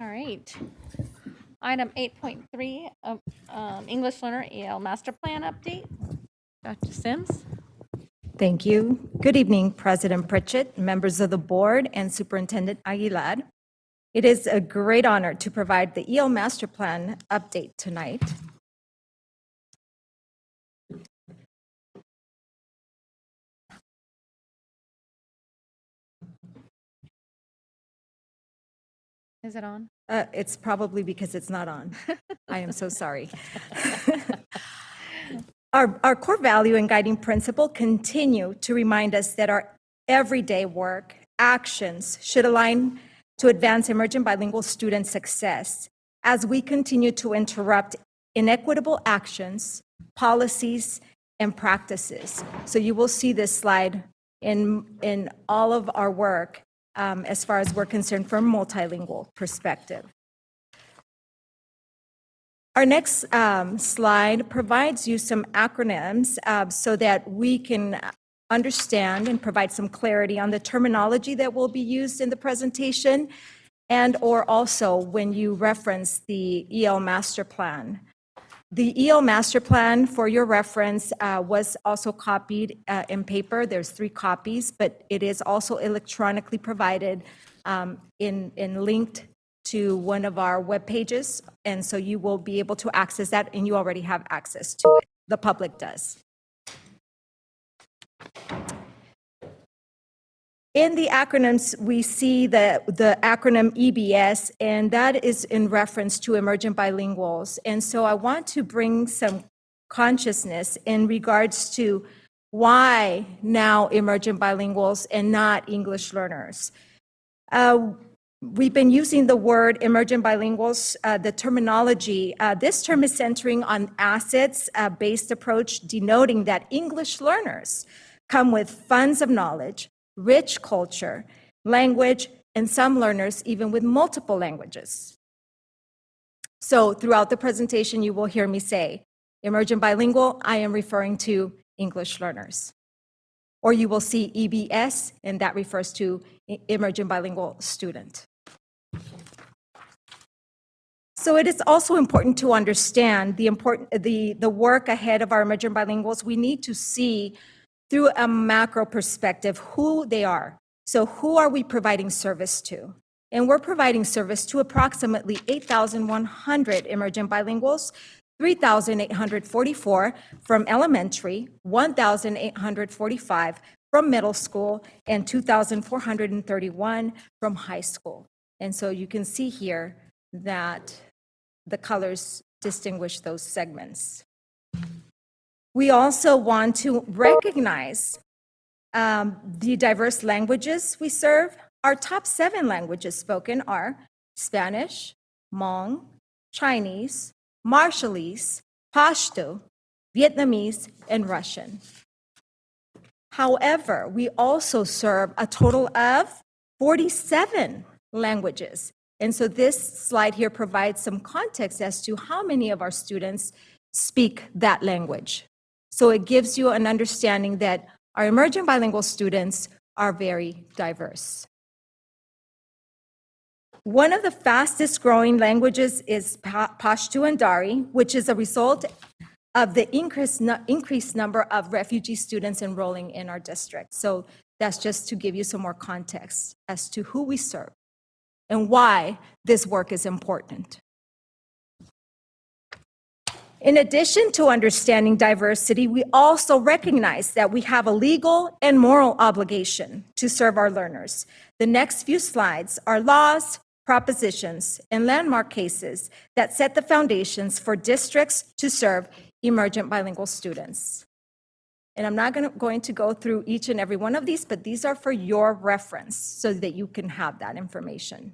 All right. Item 8.3 of English Learner EL Master Plan update. Dr. Sims. Thank you. Good evening, President Pritchett, members of the board, and Superintendent Aguilar. It is a great honor to provide the EL Master Plan update tonight. Is it on? It's probably because it's not on. I am so sorry. Our core value and guiding principle continue to remind us that our everyday work, actions should align to advance emergent bilingual student success as we continue to interrupt inequitable actions, policies, and practices. So you will see this slide in all of our work as far as we're concerned from a multilingual perspective. Our next slide provides you some acronyms so that we can understand and provide some clarity on the terminology that will be used in the presentation and or also when you reference the EL Master Plan. The EL Master Plan, for your reference, was also copied in paper. There's 3 copies, but it is also electronically provided in linked to one of our web pages, and so you will be able to access that, and you already have access to it. The public does. In the acronyms, we see the acronym EBS, and that is in reference to emergent bilinguals. And so I want to bring some consciousness in regards to why now emergent bilinguals and not English learners. We've been using the word emergent bilinguals, the terminology. This term is centering on assets-based approach, denoting that English learners come with funds of knowledge, rich culture, language, and some learners even with multiple languages. So throughout the presentation, you will hear me say, emergent bilingual, I am referring to English learners. Or you will see EBS, and that refers to emergent bilingual student. So it is also important to understand the work ahead of our emergent bilinguals. We need to see through a macro perspective who they are. So who are we providing service to? And we're providing service to approximately 8,100 emergent bilinguals, 3,844 from elementary, 1,845 from middle school, and 2,431 from high school. And so you can see here that the colors distinguish those segments. We also want to recognize the diverse languages we serve. Our top 7 languages spoken are Spanish, Hmong, Chinese, Marshallese, Pashto, Vietnamese, and Russian. However, we also serve a total of 47 languages And so this slide here provides some context as to how many of our students speak that language. So it gives you an understanding that our emergent bilingual students are very diverse. One of the fastest growing languages is Pashto and Dari, which is a result of the increased number of refugee students enrolling in our district. So that's just to give you some more context as to who we serve and why this work is important. In addition to understanding diversity, we also recognize that we have a legal and moral obligation to serve our learners. The next few slides are laws, propositions, and landmark cases that set the foundations for districts to serve emergent bilingual students. And I'm not going to go through each and every one of these, but these are for your reference so that you can have that information.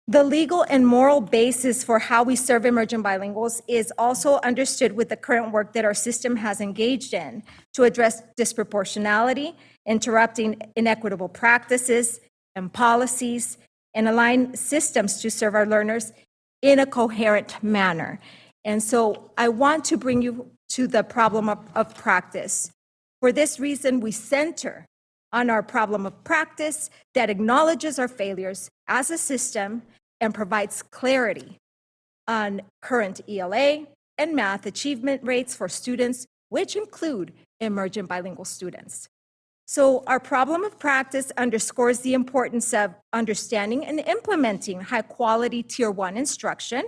The legal and moral basis for how we serve emergent bilinguals is also understood with the current work that our system has engaged in to address disproportionality, interrupting inequitable practices and policies, and align systems to serve our learners in a coherent manner. And so I want to bring you to the problem of practice. For this reason, we center on our problem of practice that acknowledges our failures as a system and provides clarity on current ELA and math achievement rates for students, which include emergent bilingual students. So our problem of practice underscores the importance of understanding and implementing high-quality Tier 1 instruction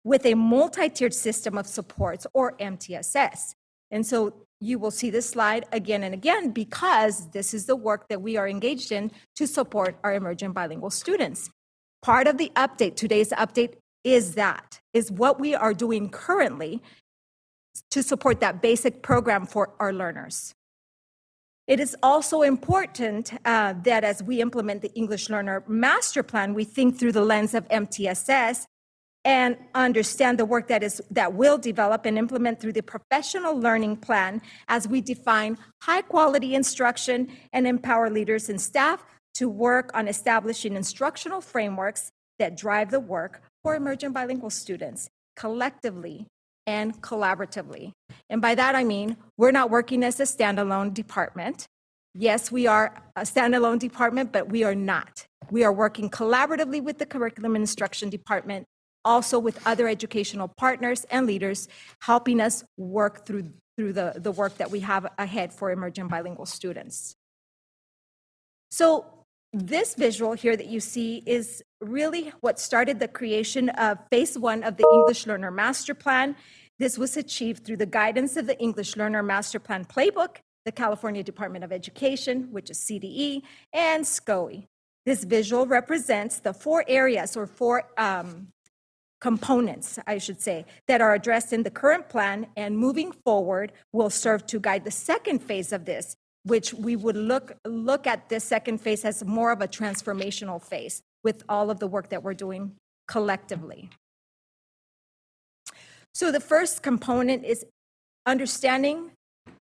with a multi-tiered system of supports, or MTSS. And so you will see this slide again and again because this is the work that we are engaged in to support our emergent bilingual students. Part of the update, today's update, is what we are doing currently to support that basic program for our learners. It is also important that as we implement the English Learner Master Plan, we think through the lens of MTSS and understand the work that will develop and implement through the Professional Learning Plan as we define high-quality instruction and empower leaders and staff to work on establishing instructional frameworks that drive the work for emergent bilingual students collectively and collaboratively. And by that I mean, we're not working as a standalone department. Yes, we are a standalone department, but we are not. We are working collaboratively with the Curriculum and Instruction Department, also with other educational partners and leaders, helping us work through the work that we have ahead for emergent bilingual students. So this visual here that you see is really what started the creation of Phase 1 of the English Learner Master Plan. This was achieved through the guidance of the English Learner Master Plan Playbook, the California Department of Education, which is CDE, and SCOE. This visual represents the four areas or four components, I should say, that are addressed in the current plan, and moving forward will serve to guide the second phase of this, which we would look at this second phase as more of a transformational phase with all of the work that we're doing collectively. So the first component is understanding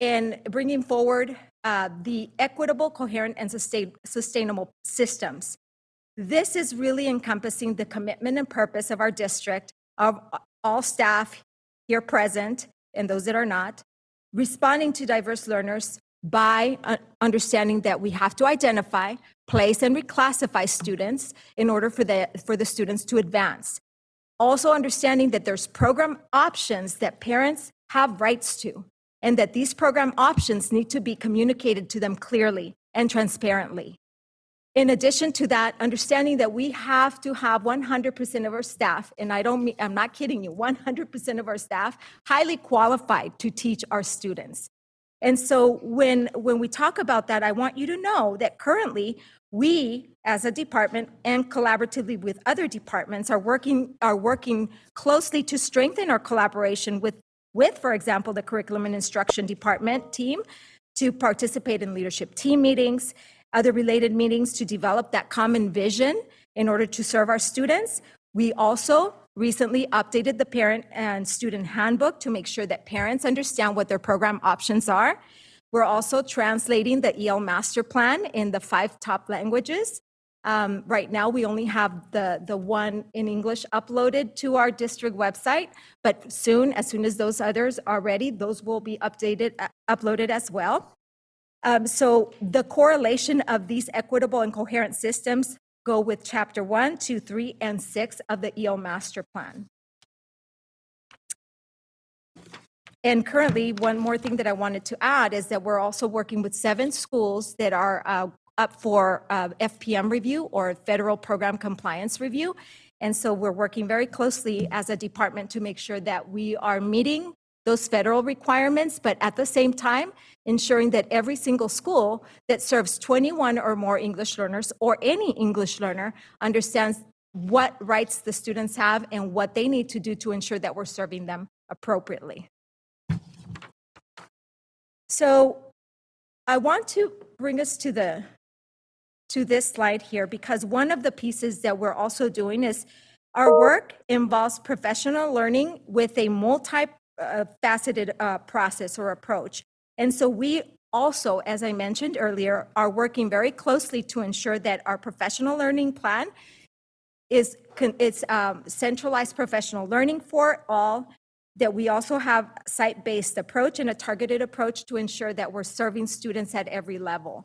and bringing forward the equitable, coherent, and sustainable systems. This is really encompassing the commitment and purpose of our district, of all staff here present and those that are not, responding to diverse learners by understanding that we have to identify, place, and reclassify students in order for the students to advance. Also understanding that there's program options that parents have rights to, and that these program options need to be communicated to them clearly and transparently. In addition to that, understanding that we have to have 100% of our staff, and I'm not kidding you, 100% of our staff highly qualified to teach our students. And so when we talk about that, I want you to know that currently we, as a department and collaboratively with other departments, are working closely to strengthen our collaboration with, for example, the Curriculum and Instruction Department team to participate in leadership team meetings, other related meetings to develop that common vision in order to serve our students. We also recently updated the parent and student handbook to make sure that parents understand what their program options are. We're also translating the EL master plan in the 5 top languages. Right now, we only have the one in English uploaded to our district website, but soon, as soon as those others are ready, those will be uploaded as well. So the correlation of these equitable and coherent systems go with chapter 1, 2, 3, and 6 of the EL master plan. And currently, one more thing that I wanted to add is that we're also working with 7 schools that are up for FPM review or Federal Program Compliance Review. And so we're working very closely as a department to make sure that we are meeting those federal requirements, but at the same time, ensuring that every single school that serves 21 or more English learners or any English learner understands what rights the students have and what they need to do to ensure that we're serving them appropriately. So I want to bring us to this slide here, because one of the pieces that we're also doing is our work involves professional learning with a multi-faceted process or approach. And so we also, as I mentioned earlier, are working very closely to ensure that our professional learning plan is centralized professional learning for all, that we also have site-based approach and a targeted approach to ensure that we're serving students at every level.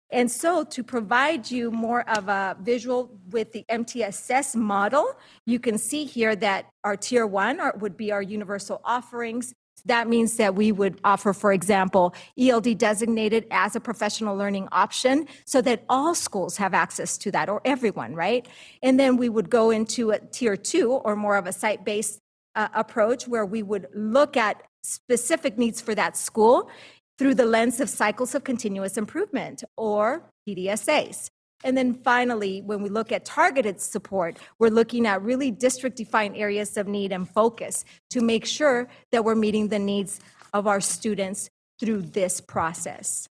And so to provide you more of a visual with the MTSS model, you can see here that our tier 1 would be our universal offerings. That means that we would offer, for example, ELD designated as a professional learning option so that all schools have access to that, or everyone, right? And then we would go into a tier 2 or more of a site-based approach where we would look at specific needs for that school through the lens of cycles of continuous improvement, or PDSAs. And then finally, when we look at targeted support, we're looking at really district-defined areas of need and focus to make sure that we're meeting the needs of our students through this process.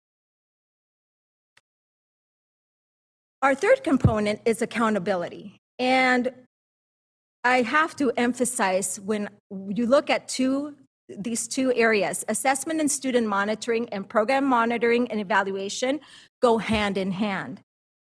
Our third component is accountability. And I have to emphasize, when you look at these two areas, assessment and student monitoring and program monitoring and evaluation go hand in hand.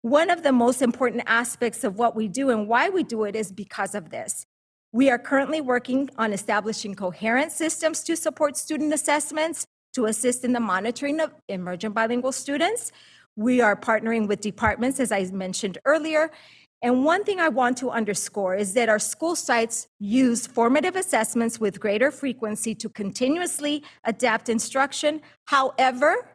One of the most important aspects of what we do and why we do it is because of this. We are currently working on establishing coherent systems to support student assessments, to assist in the monitoring of emergent bilingual students. We are partnering with departments, as I mentioned earlier. And one thing I want to underscore is that our school sites use formative assessments with greater frequency to continuously adapt instruction. However,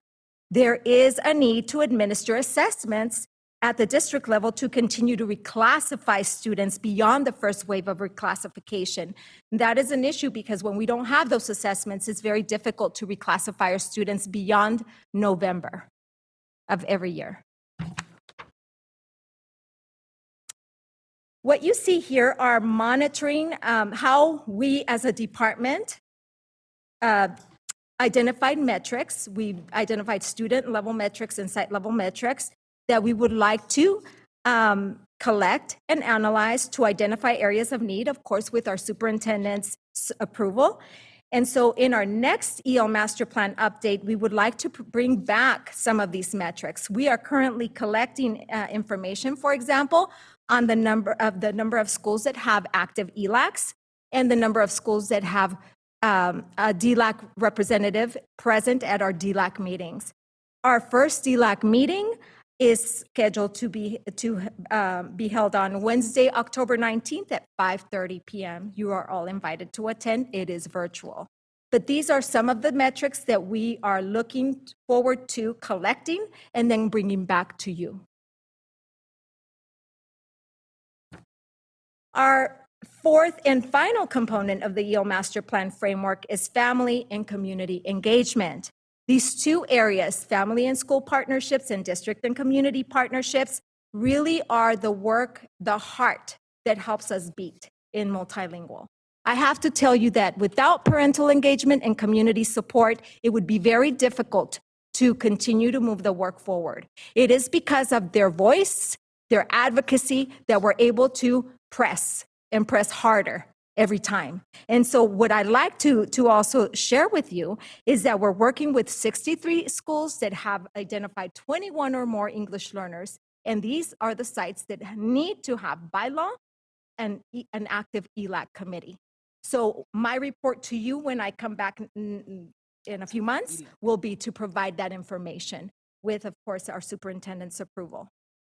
there is a need to administer assessments at the district level to continue to reclassify students beyond the first wave of reclassification. That is an issue because when we don't have those assessments, it's very difficult to reclassify our students beyond November of every year. What you see here are monitoring how we as a department identified metrics. We've identified student level metrics and site level metrics that we would like to collect and analyze to identify areas of need, of course, with our superintendent's approval. And so in our next EL master plan update, we would like to bring back some of these metrics. We are currently collecting information, for example, on the number of schools that have active ELACs and the number of schools that have a DLAC representative present at our DLAC meetings. Our first DLAC meeting is scheduled to be held on Wednesday, October 19th at 5:30 p.m. You are all invited to attend. It is virtual. But these are some of the metrics that we are looking forward to collecting and then bringing back to you. Our fourth and final component of the EL Master Plan framework is family and community engagement. These two areas, family and school partnerships and district and community partnerships, really are the work, the heart that helps us beat in multilingual. I have to tell you that without parental engagement and community support, it would be very difficult to continue to move the work forward. It is because of their voice, their advocacy, that we're able to press and press harder every time. And so what I'd like to also share with you is that we're working with 63 schools that have identified 21 or more English learners. And these are the sites that need to have by law and an active ELAC committee. So my report to you when I come back in a few months will be to provide that information with, of course, our superintendent's approval.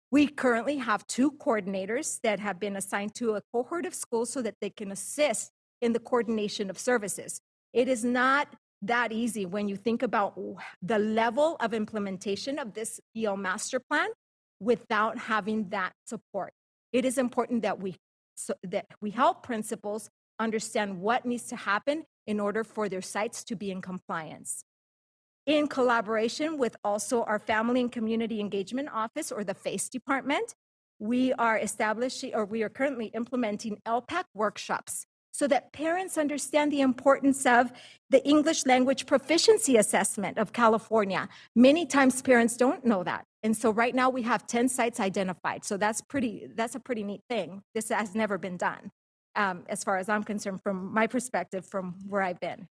We currently have 2 coordinators that have been assigned to a cohort of schools so that they can assist in the coordination of services. It is not that easy when you think about the level of implementation of this EL master plan without having that support. It is important that we help principals understand what needs to happen in order for their sites to be in compliance. In collaboration with also our Family and Community Engagement Office, or the FACE department, we are currently implementing LPAC workshops so that parents understand the importance of the English language proficiency assessment of California. Many times parents don't know that. And so right now we have 10 sites identified. So that's a pretty neat thing. This has never been done, as far as I'm concerned, from my perspective, from where I've been.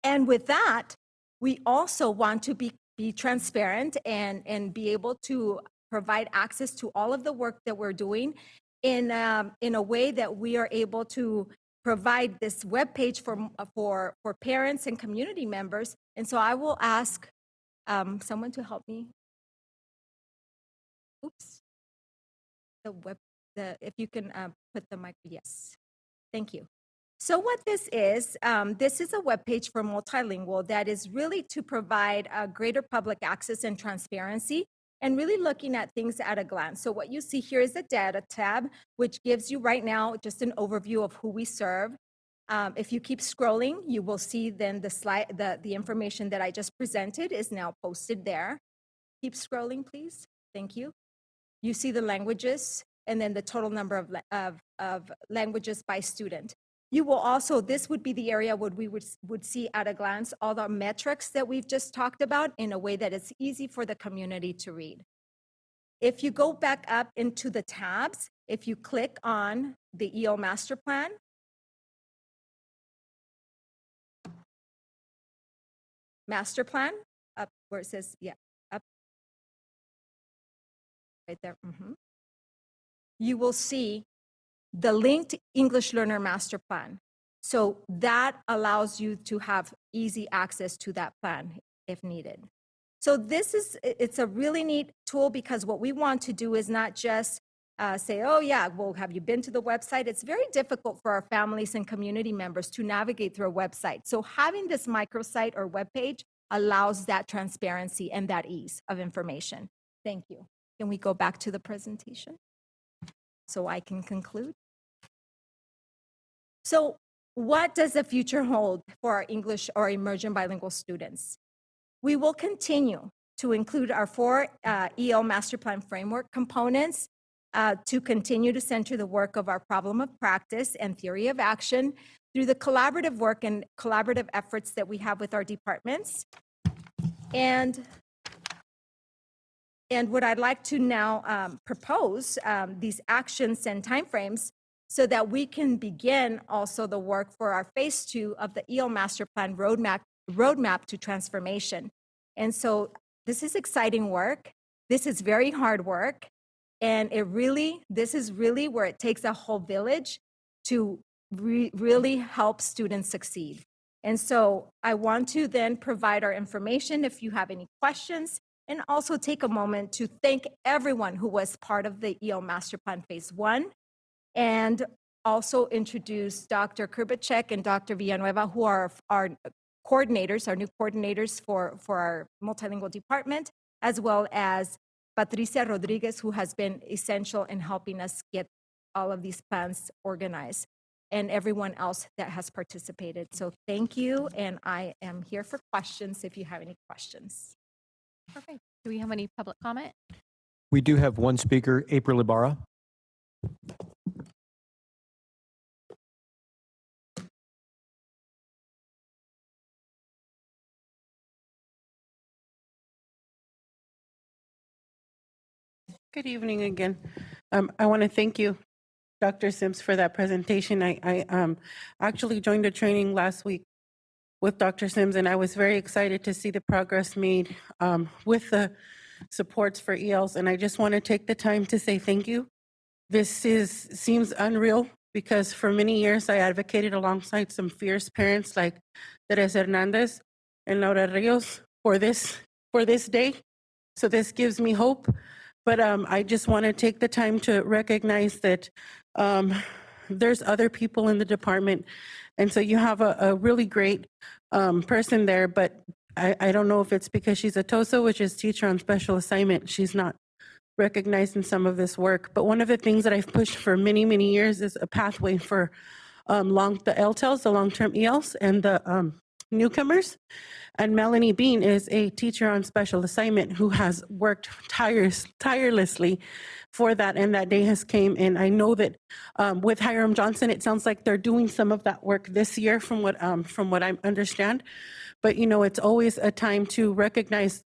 And with that, we also want to be transparent and be able to provide access to all of the work that we're doing in a way that we are able to provide this webpage for parents and community members. And so I will ask someone to help me. Oops. If you can put the mic, yes. Thank you. So what this is a webpage for Multilingual that is really to provide greater public access and transparency and really looking at things at a glance. So what you see here is the data tab, which gives you right now just an overview of who we serve. If you keep scrolling, you will see then the information that I just presented is now posted there. Keep scrolling, please. Thank you. You see the languages and then the total number of languages by student. You will also, this would be the area where we would see at a glance all the metrics that we've just talked about in a way that it's easy for the community to read. If you go back up into the tabs, if you click on the EL Master Plan, up where it says, up, right there. You will see the linked English Learner Master Plan. So that allows you to have easy access to that plan if needed. So it's a really neat tool because what we want to do is not just say, oh yeah, well, have you been to the website? It's very difficult for our families and community members to navigate through a website. So having this microsite or webpage allows that transparency and that ease of information. Thank you. Can we go back to the presentation so I can conclude? So what does the future hold for our English or emergent bilingual students? We will continue to include our 4 EL Master Plan framework components to continue to center the work of our problem of practice and theory of action through the collaborative work and collaborative efforts that we have with our departments. And what I'd like to now propose these actions and timeframes so that we can begin also the work for our phase 2 of the EL Master Plan roadmap to transformation. And so this is exciting work. This is very hard work. And this is really where it takes a whole village to really help students succeed. And so I want to then provide our information if you have any questions, and also take a moment to thank everyone who was part of the EL Master Plan Phase 1, and also introduce Dr. Kurbacek and Dr. Villanueva, who are our coordinators, our new coordinators for our multilingual department, as well as Patricia Rodriguez, who has been essential in helping us get all of these plans organized, and everyone else that has participated. So thank you, and I am here for questions if you have any questions. Perfect. Do we have any public comment? We do have one speaker, April Ibarra. Good evening again. I want to thank you, Dr. Sims for that presentation. I actually joined a training last week with Dr. Sims, and I was very excited to see the progress made with the supports for ELs. And I just want to take the time to say thank you. This seems unreal because for many years I advocated alongside some fierce parents like Teresa Hernandez and Laura Rios for this day. So this gives me hope. But I just want to take the time to recognize that there's other people in the department. And so you have a really great person there, but I don't know if it's because she's a TOSA, which is teacher on special assignment. She's not recognized in some of this work. But one of the things that I've pushed for many, many years is a pathway for the LTELs, the long-term ELs, and the newcomers. And Melanie Bean is a teacher on special assignment who has worked tirelessly for that, and that day has came. And I know that with Hiram Johnson, it sounds like they're doing some of that work this year from what I understand. But you know, it's always a time to recognize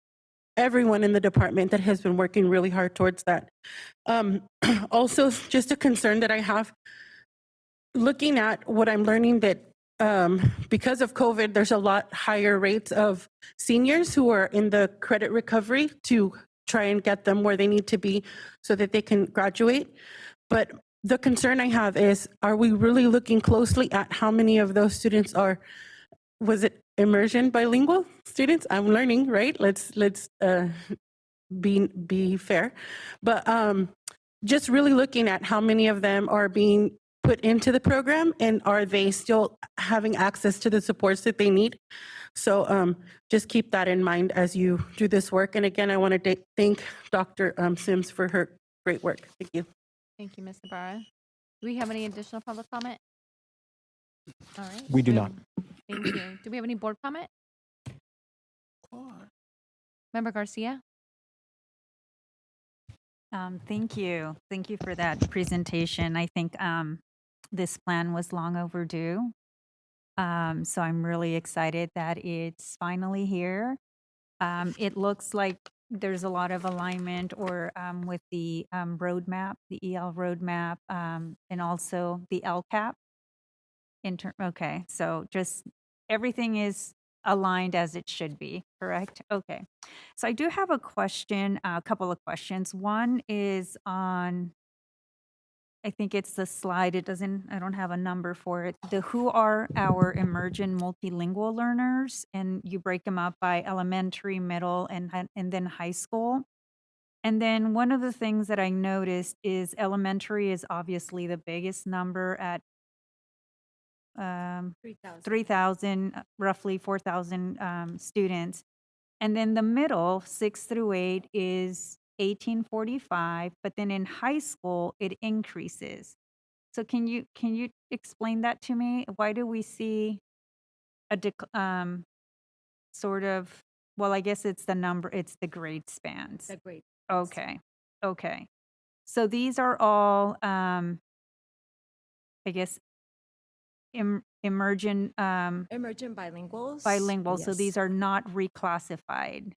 everyone in the department that has been working really hard towards that. Also, just a concern that I have, looking at what I'm learning that because of COVID, there's a lot higher rates of seniors who are in the credit recovery to try and get them where they need to be so that they can graduate. But the concern I have is, are we really looking closely at how many of those students are, was it Emergent Bilingual students? I'm learning, right? Let's be fair. But just really looking at how many of them are being put into the program and are they still having access to the supports that they need. So just keep that in mind as you do this work. And again, I want to thank Dr. Sims for her great work. Thank you. Thank you, Ms. Ibarra. Do we have any additional public comment? All right. We do not. Thank you. Do we have any board comment? Member Garcia? Thank you. Thank you for that presentation. I think this plan was long overdue. So I'm really excited that it's finally here. It looks like there's a lot of alignment or with the roadmap, the EL roadmap, and also the LCAP. Okay, so just everything is aligned as it should be, correct? Okay. So I do have a question, a couple of questions. One is on, I think it's the slide. I don't have a number for it. Who are our emergent multilingual learners? And you break them up by elementary, middle, and then high school. And then one of the things that I noticed is elementary is obviously the biggest number at 3,000, roughly 4,000 students. And then the middle, 6 through 8, is 1845, but then in high school, it increases. So can you explain that to me? Why do we see a sort of, well, I guess it's the number, it's the grade spans. The grade. Okay. Okay. So these are all, I guess, emergent Emergent bilinguals. bilingual. So Yes. these are not reclassified.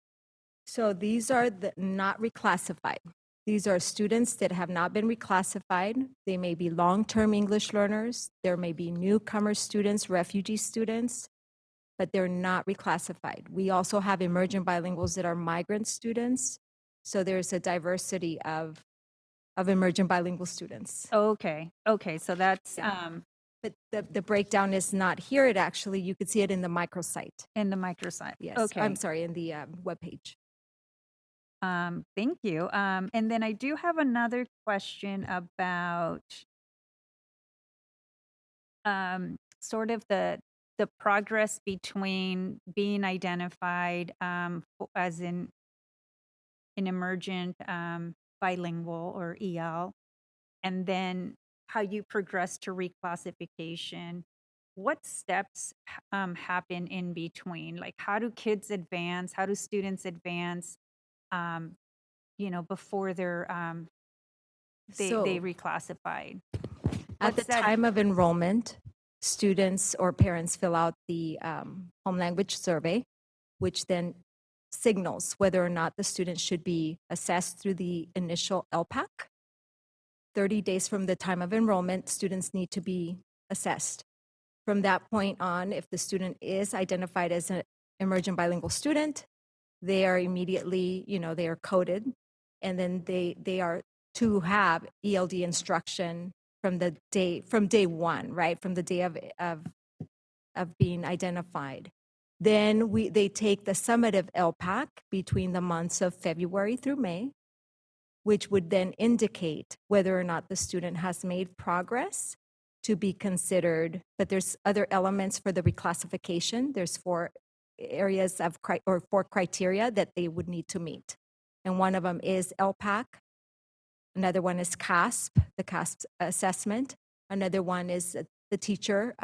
So these are not reclassified. These are students that have not been reclassified. They may be long-term English learners. There may be newcomer students, refugee students, but they're not reclassified. We also have emergent bilinguals that are migrant students. So there's a diversity of emergent bilingual students. Okay. Okay. So that's But the breakdown is not here. It actually, you could see it in the microsite. in the microsite. Yes. Okay. I'm sorry, in the webpage. Thank you. And then I do have another question about sort of the progress between being identified as an emergent bilingual or EL, and then how you progress to reclassification. What steps happen in between? Like, how do kids advance? How do students advance? Before they're they reclassified. At the time of enrollment, students or parents fill out the home language survey, which then signals whether or not the student should be assessed through the initial LPAC. 30 days from the time of enrollment, students need to be assessed. From that point on, if the student is identified as an emergent bilingual student, they are immediately, they are coded, and then they are to have ELD instruction from day one, right? From the day of being identified. Then they take the summative LPAC between the months of February through May, which would then indicate whether or not the student has made progress to be considered. But there's other elements for the reclassification. There's 4 areas of 4 criteria that they would need to meet. And one of them is LPAC. Another one is CASP, the CASP assessment. Another one is the teacher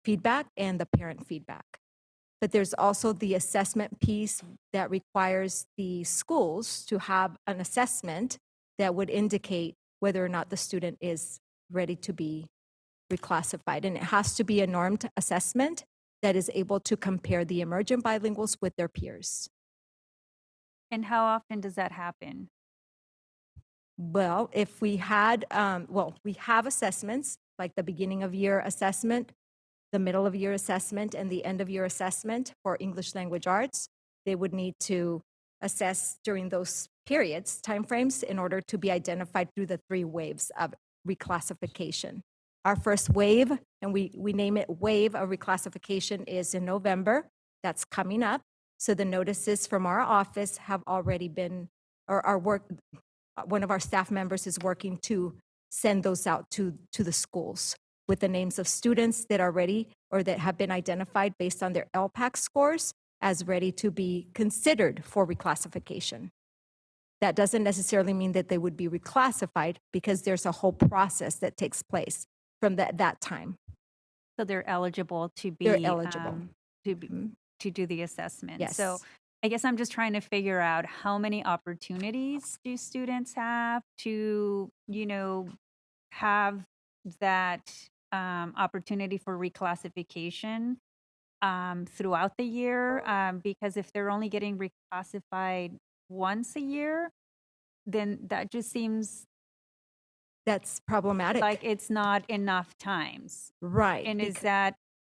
feedback and the parent feedback. But there's also the assessment piece that requires the schools to have an assessment that would indicate whether or not the student is ready to be reclassified. And it has to be a normed assessment that is able to compare the emergent bilinguals with their peers. And how often does that happen? Well, if we had, we have assessments like the beginning of year assessment, the middle of year assessment, and the end of year assessment for English language arts. They would need to assess during those periods, timeframes, in order to be identified through the 3 waves of reclassification. Our first wave, and we name it wave of reclassification, is in November. That's coming up. So the notices from our office have already been, or one of our staff members is working to send those out to the schools with the names of students that are ready or that have been identified based on their LPAC scores as ready to be considered for reclassification. That doesn't necessarily mean that they would be reclassified, because there's a whole process that takes place from that time. So they're eligible to be They're eligible. To do the assessment. Yes. So I guess I'm just trying to figure out how many opportunities do students have to, have that opportunity for reclassification throughout the year, because if they're only getting reclassified once a year, then that just seems that's problematic. Like it's not enough times. Right. And is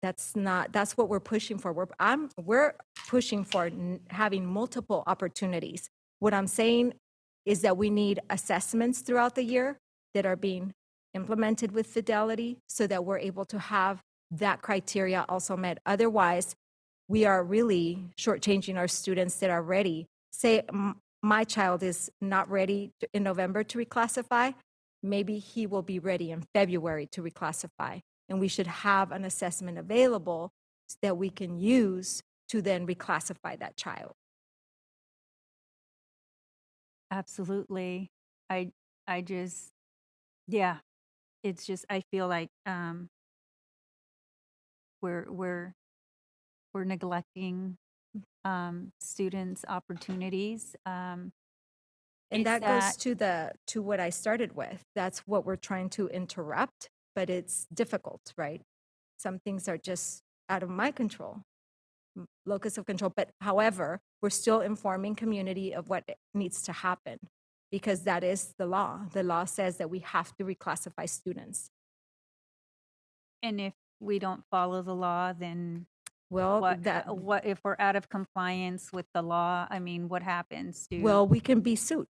that's what we're pushing for. We're pushing for having multiple opportunities. What I'm saying is that we need assessments throughout the year that are being implemented with fidelity so that we're able to have that criteria also met. Otherwise, we are really shortchanging our students that are ready. Say my child is not ready in November to reclassify, maybe he will be ready in February to reclassify. And we should have an assessment available that we can use to then reclassify that child. Absolutely. I just, yeah, it's just, I feel like we're neglecting students' opportunities. And that goes to what I started with. That's what we're trying to interrupt, but it's difficult, right? Some things are just out of my control, locus of control. But however, we're still informing community of what needs to happen, because that is the law. The law says that we have to reclassify students. And if we don't follow the law, then well, what if we're out of compliance with the law? I mean, what happens? Well, we can be sued.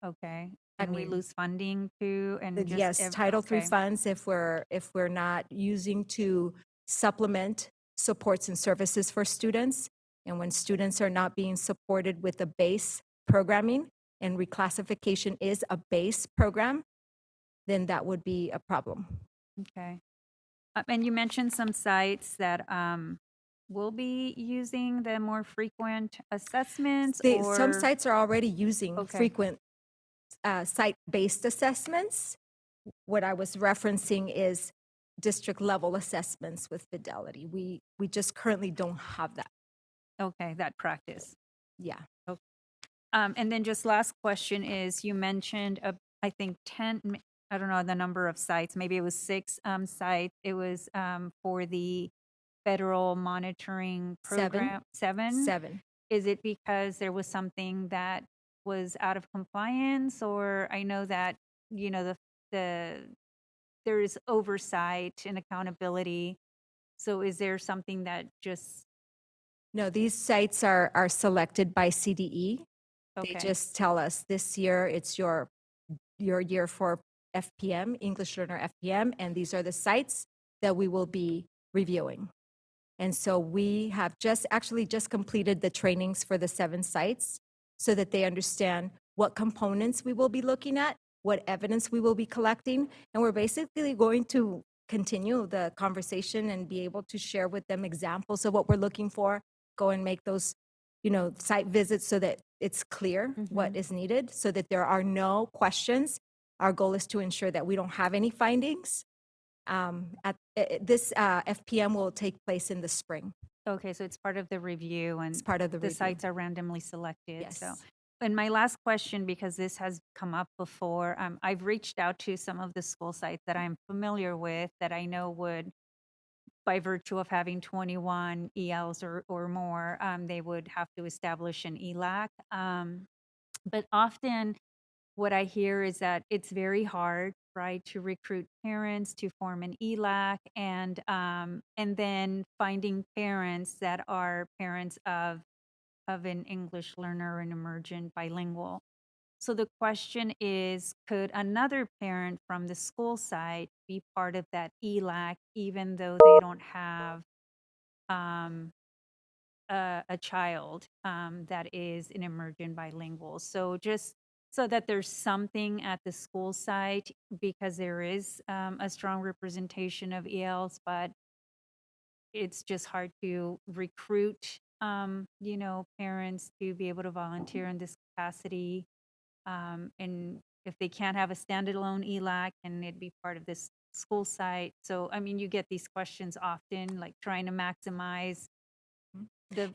Okay. And we lose funding too, and yes, Title III funds if we're not using to supplement supports and services for students, and when students are not being supported with the base programming, and reclassification is a base program, then that would be a problem. Okay. And you mentioned some sites that will be using the more frequent assessments. Some sites are already using frequent site-based assessments. What I was referencing is district level assessments with fidelity. We just currently don't have that. Okay, that practice. Yeah. Okay. And then just last question is, you mentioned I think 10, I don't know the number of sites, maybe it was 6 sites. It was for the federal monitoring program. 7? 7. Is it because there was something that was out of compliance, or I know that, the there is oversight and accountability. So is there something that just, No, these sites are selected by CDE. They okay, just tell us this year it's your year for FPM, English Learner FPM, and these are the sites that we will be reviewing. And so we have actually just completed the trainings for the 7 sites so that they understand what components we will be looking at, what evidence we will be collecting, and we're basically going to continue the conversation and be able to share with them examples of what we're looking for, go and make those, site visits so that it's clear what is needed, so that there are no questions. Our goal is to ensure that we don't have any findings. This FPM will take place in the spring. okay, so it's part of the review and It's part of the review. sites are randomly selected, so. Yes. And my last question, because this has come up before, I've reached out to some of the school sites that I'm familiar with that I know would, by virtue of having 21 ELs or more, they would have to establish an ELAC. But often what I hear is that it's very hard, right, to recruit parents to form an ELAC, and then finding parents that are parents of an English learner, an emergent bilingual. So the question is, could another parent from the school side be part of that ELAC, even though they don't have a child that is an emergent bilingual? So just so that there's something at the school site, because there is a strong representation of ELs, but it's just hard to recruit, parents to be able to volunteer in this capacity. And if they can't have a standalone ELAC, can it be part of this school site? So, I mean, you get these questions often, like trying to maximize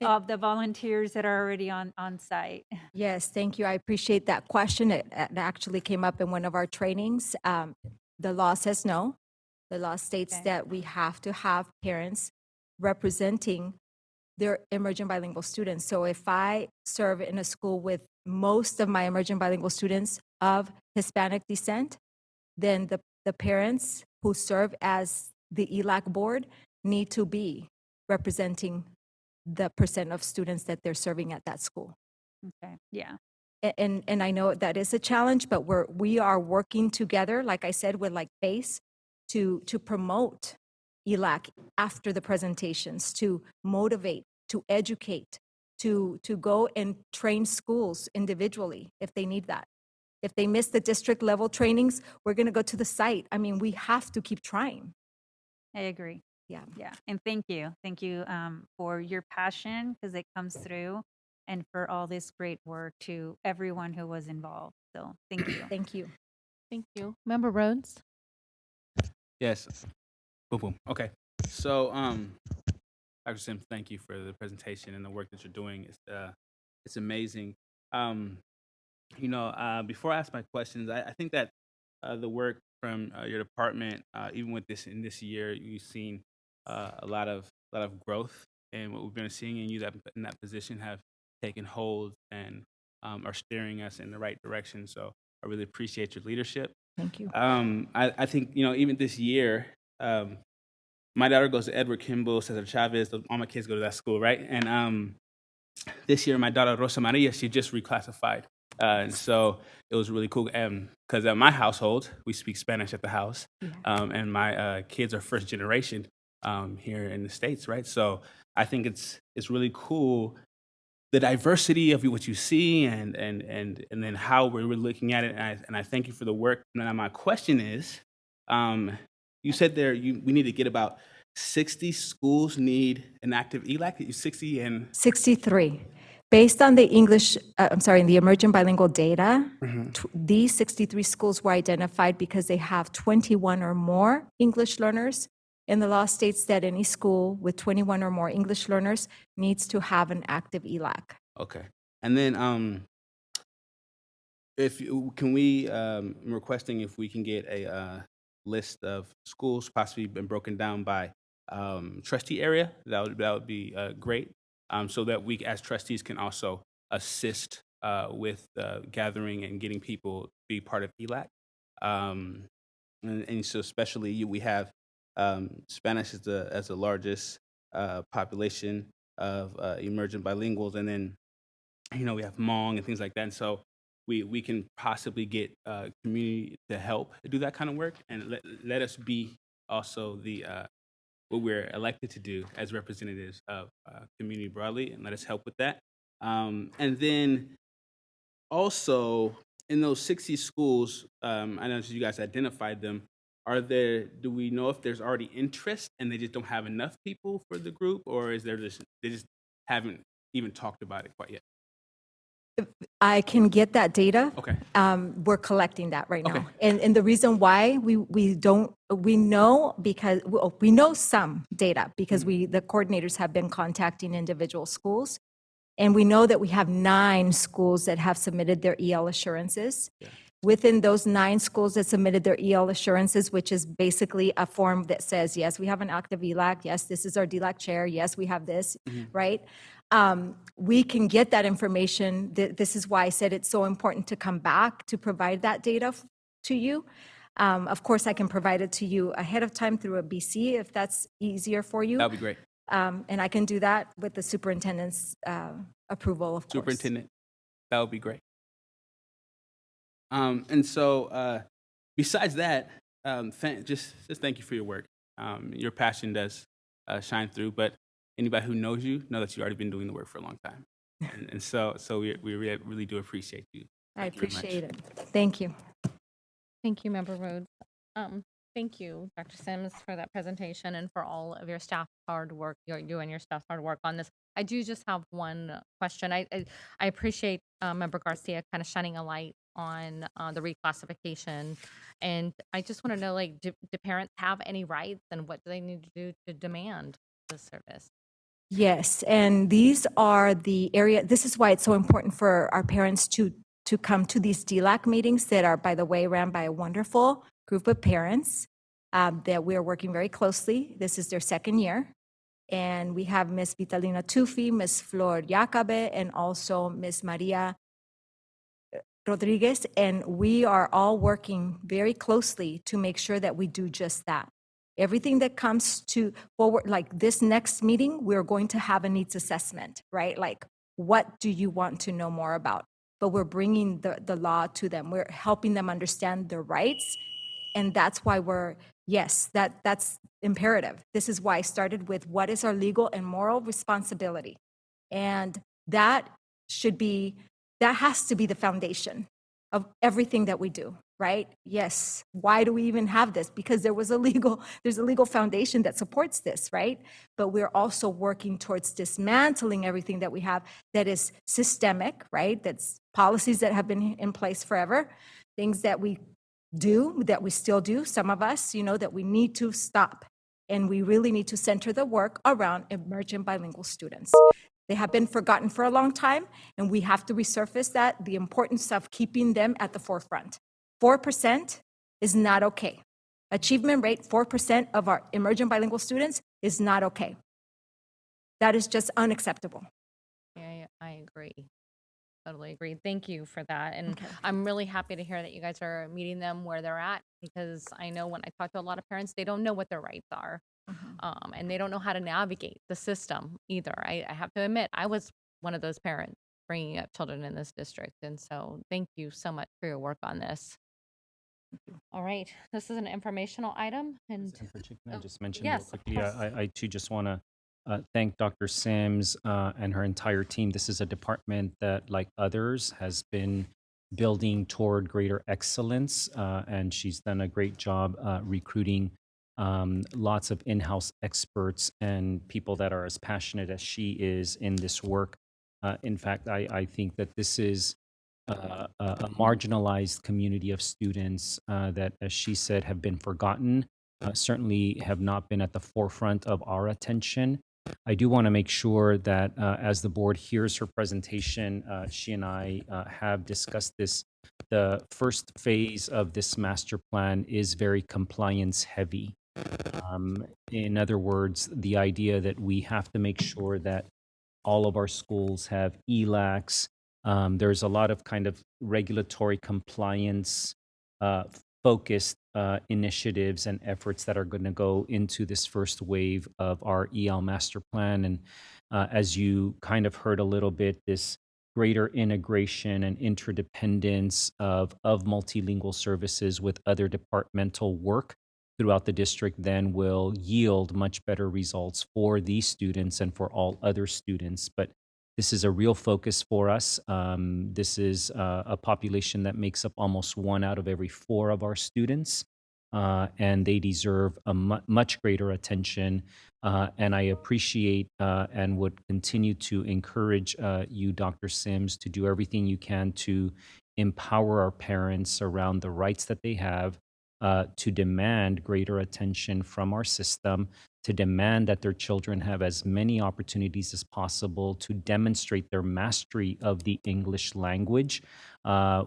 of the volunteers that are already on site. Yes, thank you. I appreciate that question. It actually came up in one of our trainings. The law says no. The law states that we have to have parents representing their emergent bilingual students. So if I serve in a school with most of my emergent bilingual students of Hispanic descent, then the parents who serve as the ELAC board need to be representing the percent of students that they're serving at that school. Okay, yeah. And I know that is a challenge, but we are working together, like I said, with like FACE to promote ELAC after the presentations, to motivate, to educate, to go and train schools individually if they need that. If they miss the district level trainings, we're going to go to the site. I mean, we have to keep trying. I agree. Yeah. Yeah. And thank you. Thank you for your passion, because it comes through, and for all this great work to everyone who was involved. So thank you. Thank you. Thank you. Member Rhodes? Yes. Boom, boom. Okay. So, Dr. Sims, thank you for the presentation and the work that you're doing. It's amazing. Before I ask my questions, I think that the work from your department, even with in this year, you've seen a lot of growth, and what we've been seeing in you in that position have taken hold and are steering us in the right direction. So I really appreciate your leadership. Thank you. I think even this year, my daughter goes to Edward Kimball, Cesar Chavez. All my kids go to that school, right? And this year, my daughter Rosa Maria, she just reclassified. And so it was really cool because at my household, we speak Spanish at the house. And my kids are first generation here in the States, right? So I think it's really cool, the diversity of what you see and then how we're looking at it. And I thank you for the work. Now my question is, you said we need to get about 60 schools need an active ELAC. 60 and 63. Based on the the emergent bilingual data, these 63 schools were identified because they have 21 or more English learners. And the law states that any school with 21 or more English learners needs to have an active ELAC. Okay. And then I'm requesting if we can get a list of schools possibly been broken down by trustee area. That would be great, so that we as trustees can also assist with gathering and getting people to be part of ELAC. And so especially we have Spanish as the largest population of emergent bilinguals, and then we have Hmong and things like that. And so we can possibly get community to help do that kind of work, and let us be also the what we're elected to do as representatives of community broadly, and let us help with that. And then also in those 60 schools, I know you guys identified them. Do we know if there's already interest and they just don't have enough people for the group, or is there they just haven't even talked about it quite yet? I can get that data. Okay. We're collecting that right now. And the reason why we know because we know some data because the coordinators have been contacting individual schools. And we know that we have 9 schools that have submitted their EL assurances. Yeah. Within those 9 schools that submitted their EL assurances, which is basically a form that says, yes, we have an active ELAC. Yes, this is our DLAC chair. Yes, we have this, right? We can get that information. This is why I said it's so important to come back to provide that data to you. Of course, I can provide it to you ahead of time through a BC if that's easier for you. That would be great. And I can do that with the superintendent's approval, of course. Superintendent, that would be great. And so besides that, just thank you for your work. Your passion does shine through, but anybody who knows you know that you've already been doing the work for a long time. And so we really do appreciate you. I appreciate it. Thank you. Thank you, Member Rhodes. Thank you, Dr. Sims, for that presentation and for all of your staff hard work, you and your staff's hard work on this. I do just have one question. I appreciate Member Garcia kind of shining a light on the reclassification. And I just want to know, like, do parents have any rights, and what do they need to do to demand the service? Yes, and these are the area, this is why it's so important for our parents to come to these DLAC meetings that are, by the way, ran by a wonderful group of parents that we are working very closely. This is their 2nd year. And we have Ms. Vitalina Tufi, Ms. Flor Yacabe, and also Ms. Maria Rodriguez. And we are all working very closely to make sure that we do just that. Everything that comes to forward, like this next meeting, we're going to have a needs assessment, right? Like, what do you want to know more about? But we're bringing the law to them. We're helping them understand their rights. And that's why that's imperative. This is why I started with what is our legal and moral responsibility. And that has to be the foundation of everything that we do, right? Yes. Why do we even have this? Because there's a legal foundation that supports this, right? But we're also working towards dismantling everything that we have that is systemic, right? That's policies that have been in place forever, things that we do, that we still do, some of us, that we need to stop. And we really need to center the work around emergent bilingual students. They have been forgotten for a long time, and we have to resurface the importance of keeping them at the forefront. 4% is not okay. Achievement rate, 4% of our emergent bilingual students is not okay. That is just unacceptable. Yeah, I agree. Totally agree. Thank you for that. And I'm really happy to hear that you guys are meeting them where they're at, because I know when I talk to a lot of parents, they don't know what their rights are. And they don't know how to navigate the system either. I have to admit, I was one of those parents bringing up children in this district. And so thank you so much for your work on this. All right. This is an informational item. And Can I just mention yes, real quickly? I too just want to thank Dr. Sims and her entire team. This is a department that, like others, has been building toward greater excellence, and she's done a great job recruiting lots of in-house experts and people that are as passionate as she is in this work. In fact, I think that this is a marginalized community of students that, as she said, have been forgotten, certainly have not been at the forefront of our attention. I do want to make sure that as the board hears her presentation, she and I have discussed this. The first phase of this master plan is very compliance heavy. In other words, the idea that we have to make sure that all of our schools have ELACs, There's a lot of kind of regulatory compliance focused initiatives and efforts that are going to go into this first wave of our EL master plan. And as you kind of heard a little bit, this greater integration and interdependence of multilingual services with other departmental work throughout the district then will yield much better results for these students and for all other students. But this is a real focus for us. This is a population that makes up almost 1 out of every 4 of our students, and they deserve a much greater attention. And I appreciate and would continue to encourage you, Dr. Sims, to do everything you can to empower our parents around the rights that they have, to demand greater attention from our system, to demand that their children have as many opportunities as possible to demonstrate their mastery of the English language.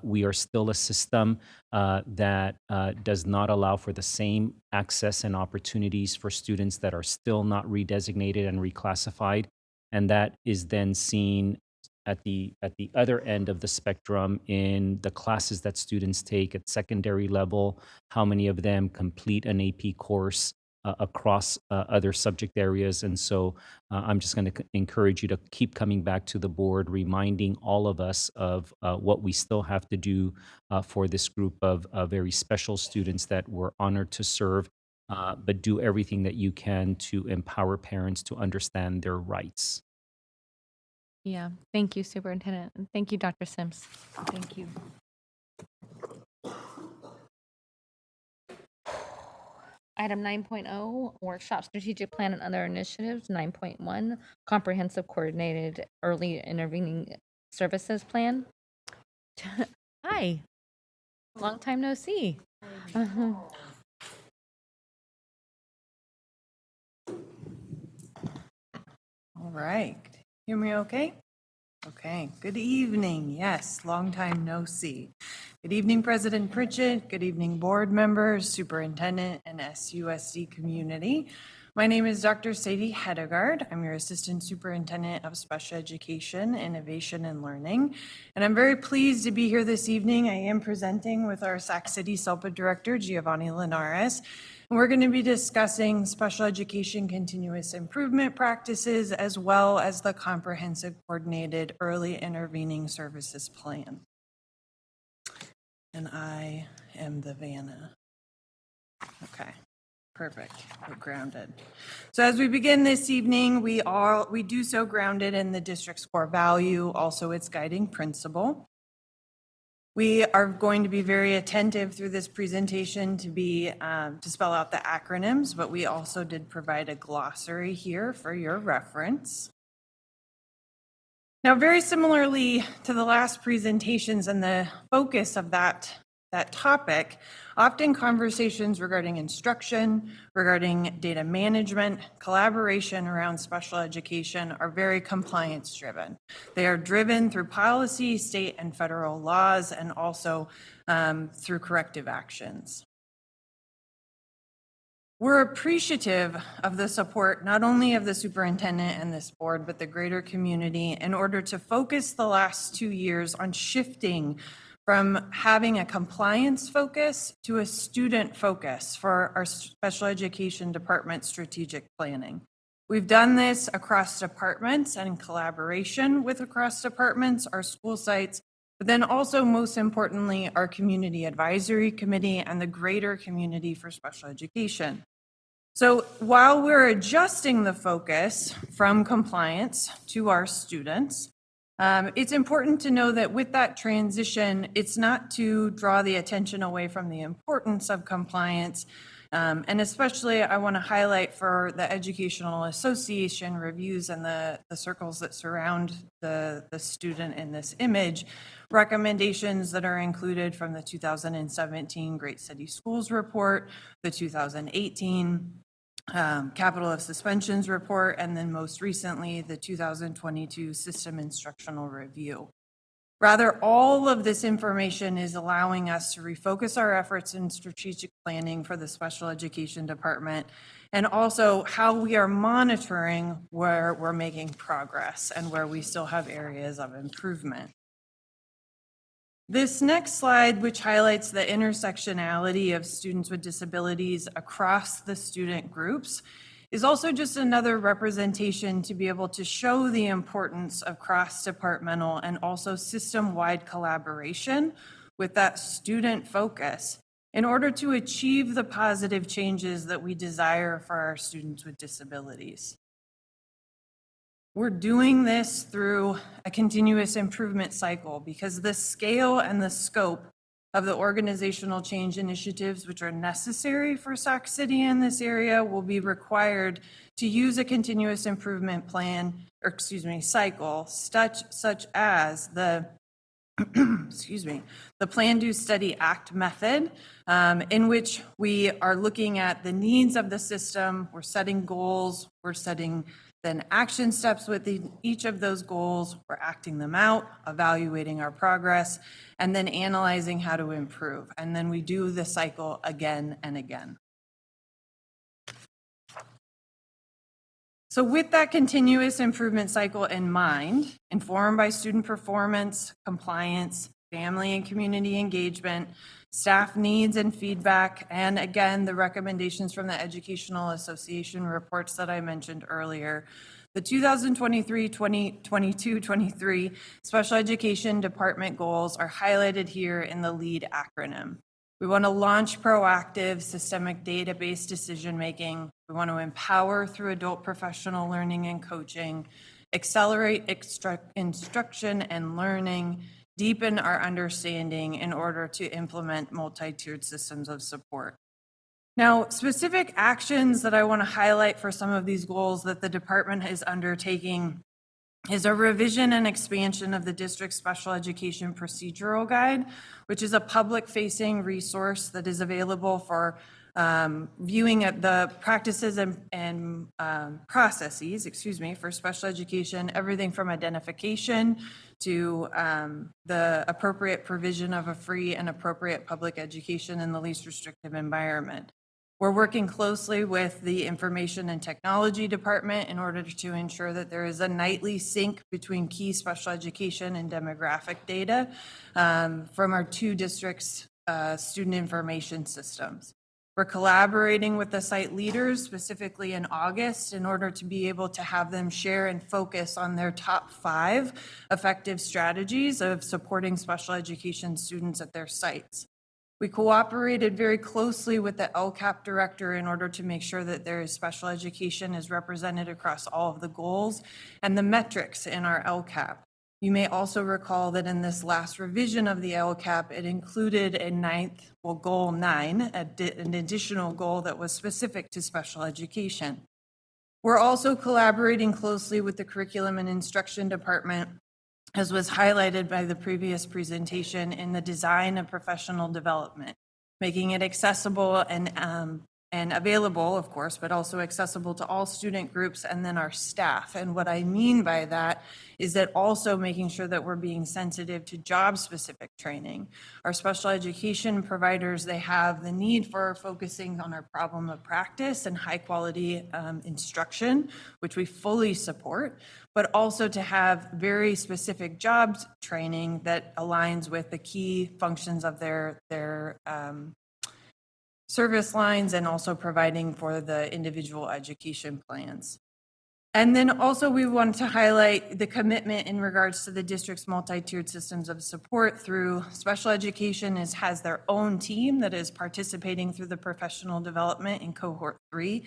We are still a system that does not allow for the same access and opportunities for students that are still not redesignated and reclassified. And that is then seen at the other end of the spectrum in the classes that students take at secondary level, how many of them complete an AP course across other subject areas. And so I'm just going to encourage you to keep coming back to the board, reminding all of us of what we still have to do for this group of very special students that we're honored to serve, but do everything that you can to empower parents to understand their rights. Yeah, thank you, Superintendent, and thank you, Dr. Sims. Thank you. Item 9.0, workshop strategic plan and other initiatives. 9.1, comprehensive coordinated early intervening services plan. Hi, long time no see. All right. Hear me okay? Okay. Good evening. Yes, long time no see. Good evening, President Pritchett. Good evening, board members, superintendent, and SUSD community. My name is Dr. Sadie Hedegaard. I'm your Assistant Superintendent of Special Education, Innovation, and Learning. And I'm very pleased to be here this evening. I am presenting with our Sac City SELPA Director, Giovanni Linares. And we're going to be discussing special education continuous improvement practices, as well as the comprehensive coordinated early intervening services plan. And I am the Vanna. Okay. Perfect. We're grounded. So as we begin this evening, we do so grounded in the district's core value, also its guiding principle. We are going to be very attentive through this presentation to spell out the acronyms, but we also did provide a glossary here for your reference. Now, very similarly to the last presentations and the focus of that topic, often conversations regarding instruction, regarding data management, collaboration around special education are very compliance driven. They are driven through policy, state and federal laws, and also through corrective actions. We're appreciative of the support, not only of the superintendent and this board, but the greater community in order to focus the last 2 years on shifting from having a compliance focus to a student focus for our special education department strategic planning. We've done this across departments and in collaboration with across departments, our school sites, but then also most importantly, our community advisory committee and the greater community for special education. So while we're adjusting the focus from compliance to our students, it's important to know that with that transition, it's not to draw the attention away from the importance of compliance. And especially I want to highlight for the Educational Association reviews and the circles that surround the student in this image, recommendations that are included from the 2017 Great City Schools Report, the 2018 Capital of Suspensions Report, and then most recently, the 2022 System Instructional Review. Rather, all of this information is allowing us to refocus our efforts in strategic planning for the special education department, and also how we are monitoring where we're making progress and where we still have areas of improvement. This next slide, which highlights the intersectionality of students with disabilities across the student groups, is also just another representation to be able to show the importance of cross-departmental and also system-wide collaboration with that student focus in order to achieve the positive changes that we desire for our students with disabilities. We're doing this through a continuous improvement cycle because the scale and the scope of the organizational change initiatives which are necessary for Sac City in this area will be required to use a continuous improvement plan, or cycle, such as the the Plan, Do, Study, Act method, in which we are looking at the needs of the system, we're setting goals, we're setting then action steps within each of those goals, we're acting them out, evaluating our progress, and then analyzing how to improve. And then we do the cycle again and again. So with that continuous improvement cycle in mind, informed by student performance, compliance, family and community engagement, staff needs and feedback, and again, the recommendations from the Educational Association reports that I mentioned earlier, the 2023-23 Special Education Department goals are highlighted here in the LEAD acronym. We want to launch proactive systemic database decision-making. We want to empower through adult professional learning and coaching, accelerate instruction and learning, deepen our understanding in order to implement multi-tiered systems of support. Now, specific actions that I want to highlight for some of these goals that the department is undertaking is a revision and expansion of the district special education procedural guide, which is a public-facing resource that is available for viewing at the practices and processes, for special education, everything from identification to the appropriate provision of a free and appropriate public education in the least restrictive environment. We're working closely with the Information and Technology Department in order to ensure that there is a nightly sync between key special education and demographic data from our two districts' student information systems. We're collaborating with the site leaders, specifically in August, in order to be able to have them share and focus on their top 5 effective strategies of supporting special education students at their sites. We cooperated very closely with the LCAP director in order to make sure that their special education is represented across all of the goals and the metrics in our LCAP. You may also recall that in this last revision of the LCAP, it included a goal 9, an additional goal that was specific to special education. We're also collaborating closely with the Curriculum and Instruction Department, as was highlighted by the previous presentation, in the design of professional development, making it accessible and available, of course, but also accessible to all student groups and then our staff. And what I mean by that is that also making sure that we're being sensitive to job-specific training. Our special education providers, they have the need for focusing on our problem of practice and high-quality instruction, which we fully support, but also to have very specific jobs training that aligns with the key functions of their service lines and also providing for the individual education plans. And then also we want to highlight the commitment in regards to the district's multi-tiered systems of support through special education has their own team that is participating through the professional development in cohort 3,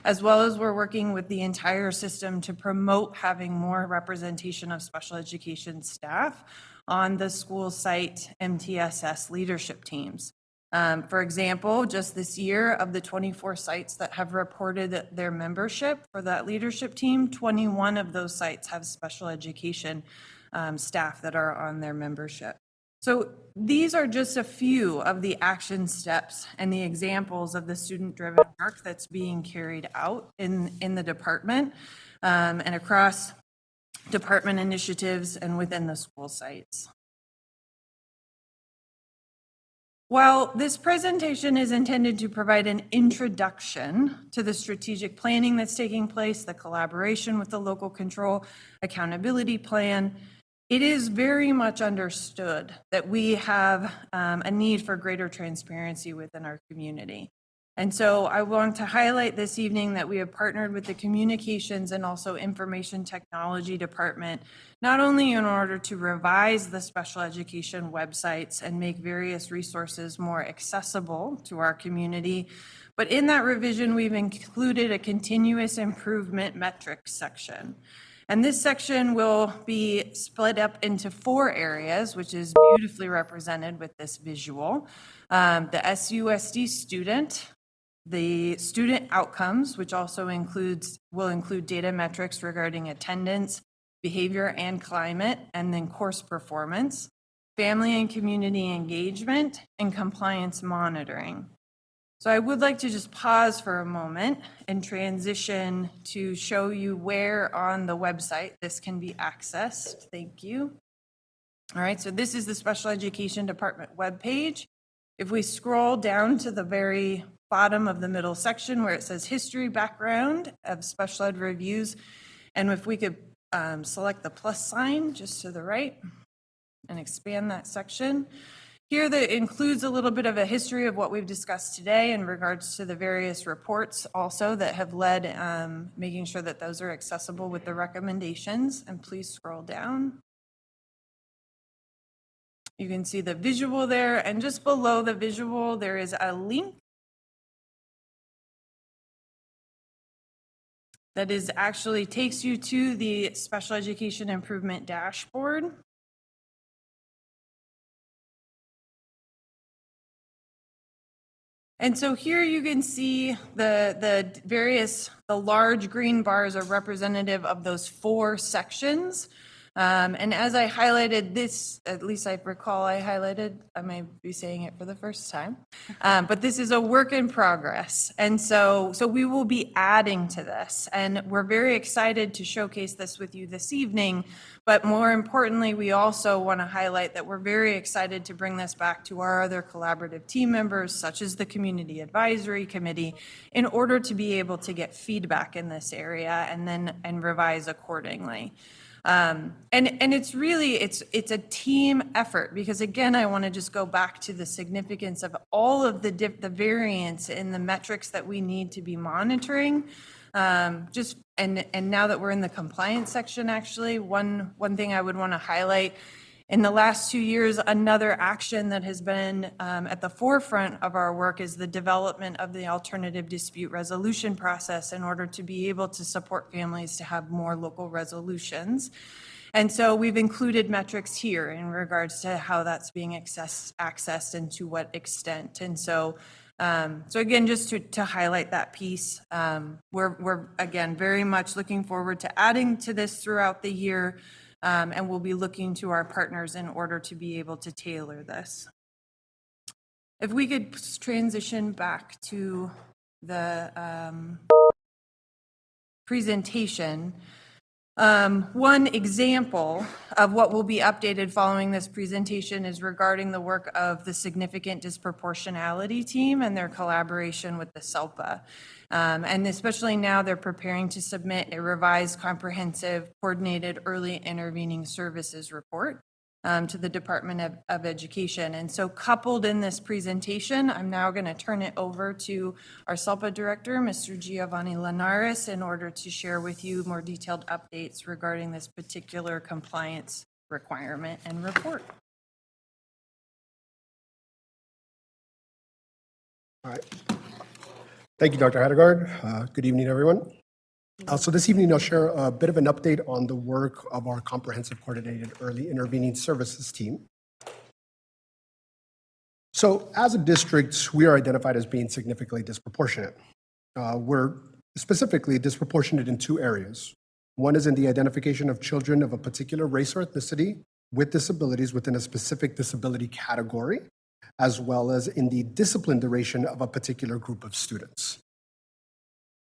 as well as we're working with the entire system to promote having more representation of special education staff on the school site MTSS leadership teams. For example, just this year, of the 24 sites that have reported their membership for that leadership team, 21 of those sites have special education staff that are on their membership. So these are just a few of the action steps and the examples of the student-driven work that's being carried out in the department and across department initiatives and within the school sites. While this presentation is intended to provide an introduction to the strategic planning that's taking place, the collaboration with the local control accountability plan, It is very much understood that we have a need for greater transparency within our community. And so I want to highlight this evening that we have partnered with the Communications and also Information Technology Department, not only in order to revise the special education websites and make various resources more accessible to our community, but in that revision, we've included a continuous improvement metrics section. And this section will be split up into 4 areas, which is beautifully represented with this visual. The SUSD student, the student outcomes, which also will include data metrics regarding attendance, behavior and climate, and then course performance, family and community engagement, and compliance monitoring. So I would like to just pause for a moment and transition to show you where on the website this can be accessed. Thank you. All right, so this is the Special Education Department webpage. If we scroll down to the very bottom of the middle section where it says history background of special ed reviews, and if we could select the plus sign just to the right and expand that section. Here that includes a little bit of a history of what we've discussed today in regards to the various reports also that have led making sure that those are accessible with the recommendations. And please scroll down. You can see the visual there, and just below the visual there is a link that is actually takes you to the Special Education Improvement Dashboard. And so here you can see the large green bars are representative of those 4 sections. And as I highlighted this, at least I recall I highlighted, I may be saying it for the first time, but this is a work in progress. And so we will be adding to this, and we're very excited to showcase this with you this evening. But more importantly, we also want to highlight that we're very excited to bring this back to our other collaborative team members, such as the Community Advisory Committee, in order to be able to get feedback in this area and revise accordingly. And it's really, it's a team effort, because again, I want to just go back to the significance of all of the variance in the metrics that we need to be monitoring. And now that we're in the compliance section, actually, one thing I would want to highlight, in the last 2 years, another action that has been at the forefront of our work is the development of the alternative dispute resolution process in order to be able to support families to have more local resolutions. And so we've included metrics here in regards to how that's being accessed and to what extent. And so again, just to highlight that piece, we're again very much looking forward to adding to this throughout the year. And we'll be looking to our partners in order to be able to tailor this. If we could transition back to the presentation. One example of what will be updated following this presentation is regarding the work of the Significant Disproportionality team and their collaboration with the SELPA. And especially now they're preparing to submit a revised comprehensive coordinated early intervening services report to the Department of Education. And so coupled in this presentation, I'm now going to turn it over to our SELPA director, Mr. Giovanni Linares, in order to share with you more detailed updates regarding this particular compliance requirement and report. All right. Thank you, Dr. Hedegaard. Good evening, everyone. So this evening, I'll share a bit of an update on the work of our Comprehensive Coordinated Early Intervening Services team. So as a district, we are identified as being significantly disproportionate. We're specifically disproportionate in 2 areas. One is in the identification of children of a particular race or ethnicity with disabilities within a specific disability category, as well as in the discipline duration of a particular group of students.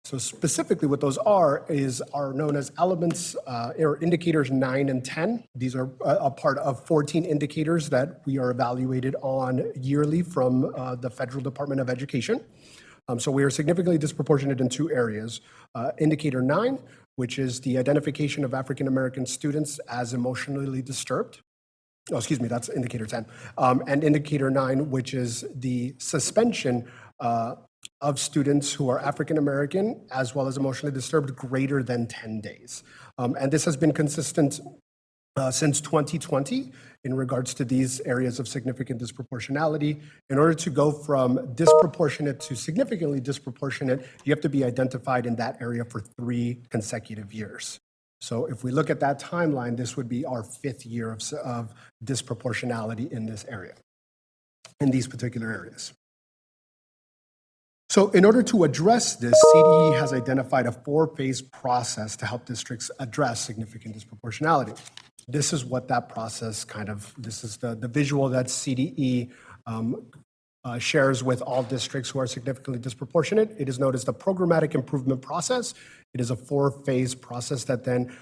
So specifically what those are known as elements or indicators 9 and 10. These are a part of 14 indicators that we are evaluated on yearly from the Federal Department of Education. So we are significantly disproportionate in 2 areas. Indicator 9 which is the identification of African American students as emotionally disturbed. Oh, excuse me, that's indicator 10. And indicator 9, which is the suspension of students who are African American as well as emotionally disturbed greater than 10 days. And this has been consistent since 2020 in regards to these areas of significant disproportionality. In order to go from disproportionate to significantly disproportionate, you have to be identified in that area for 3 consecutive years. So if we look at that timeline, this would be our 5th year of disproportionality in this area, in these particular areas. So in order to address this, CDE has identified a 4-phase process to help districts address significant disproportionality. This is what that process this is the visual that CDE shares with all districts who are significantly disproportionate. It is known as the Programmatic Improvement Process. It is a 4-phase process that then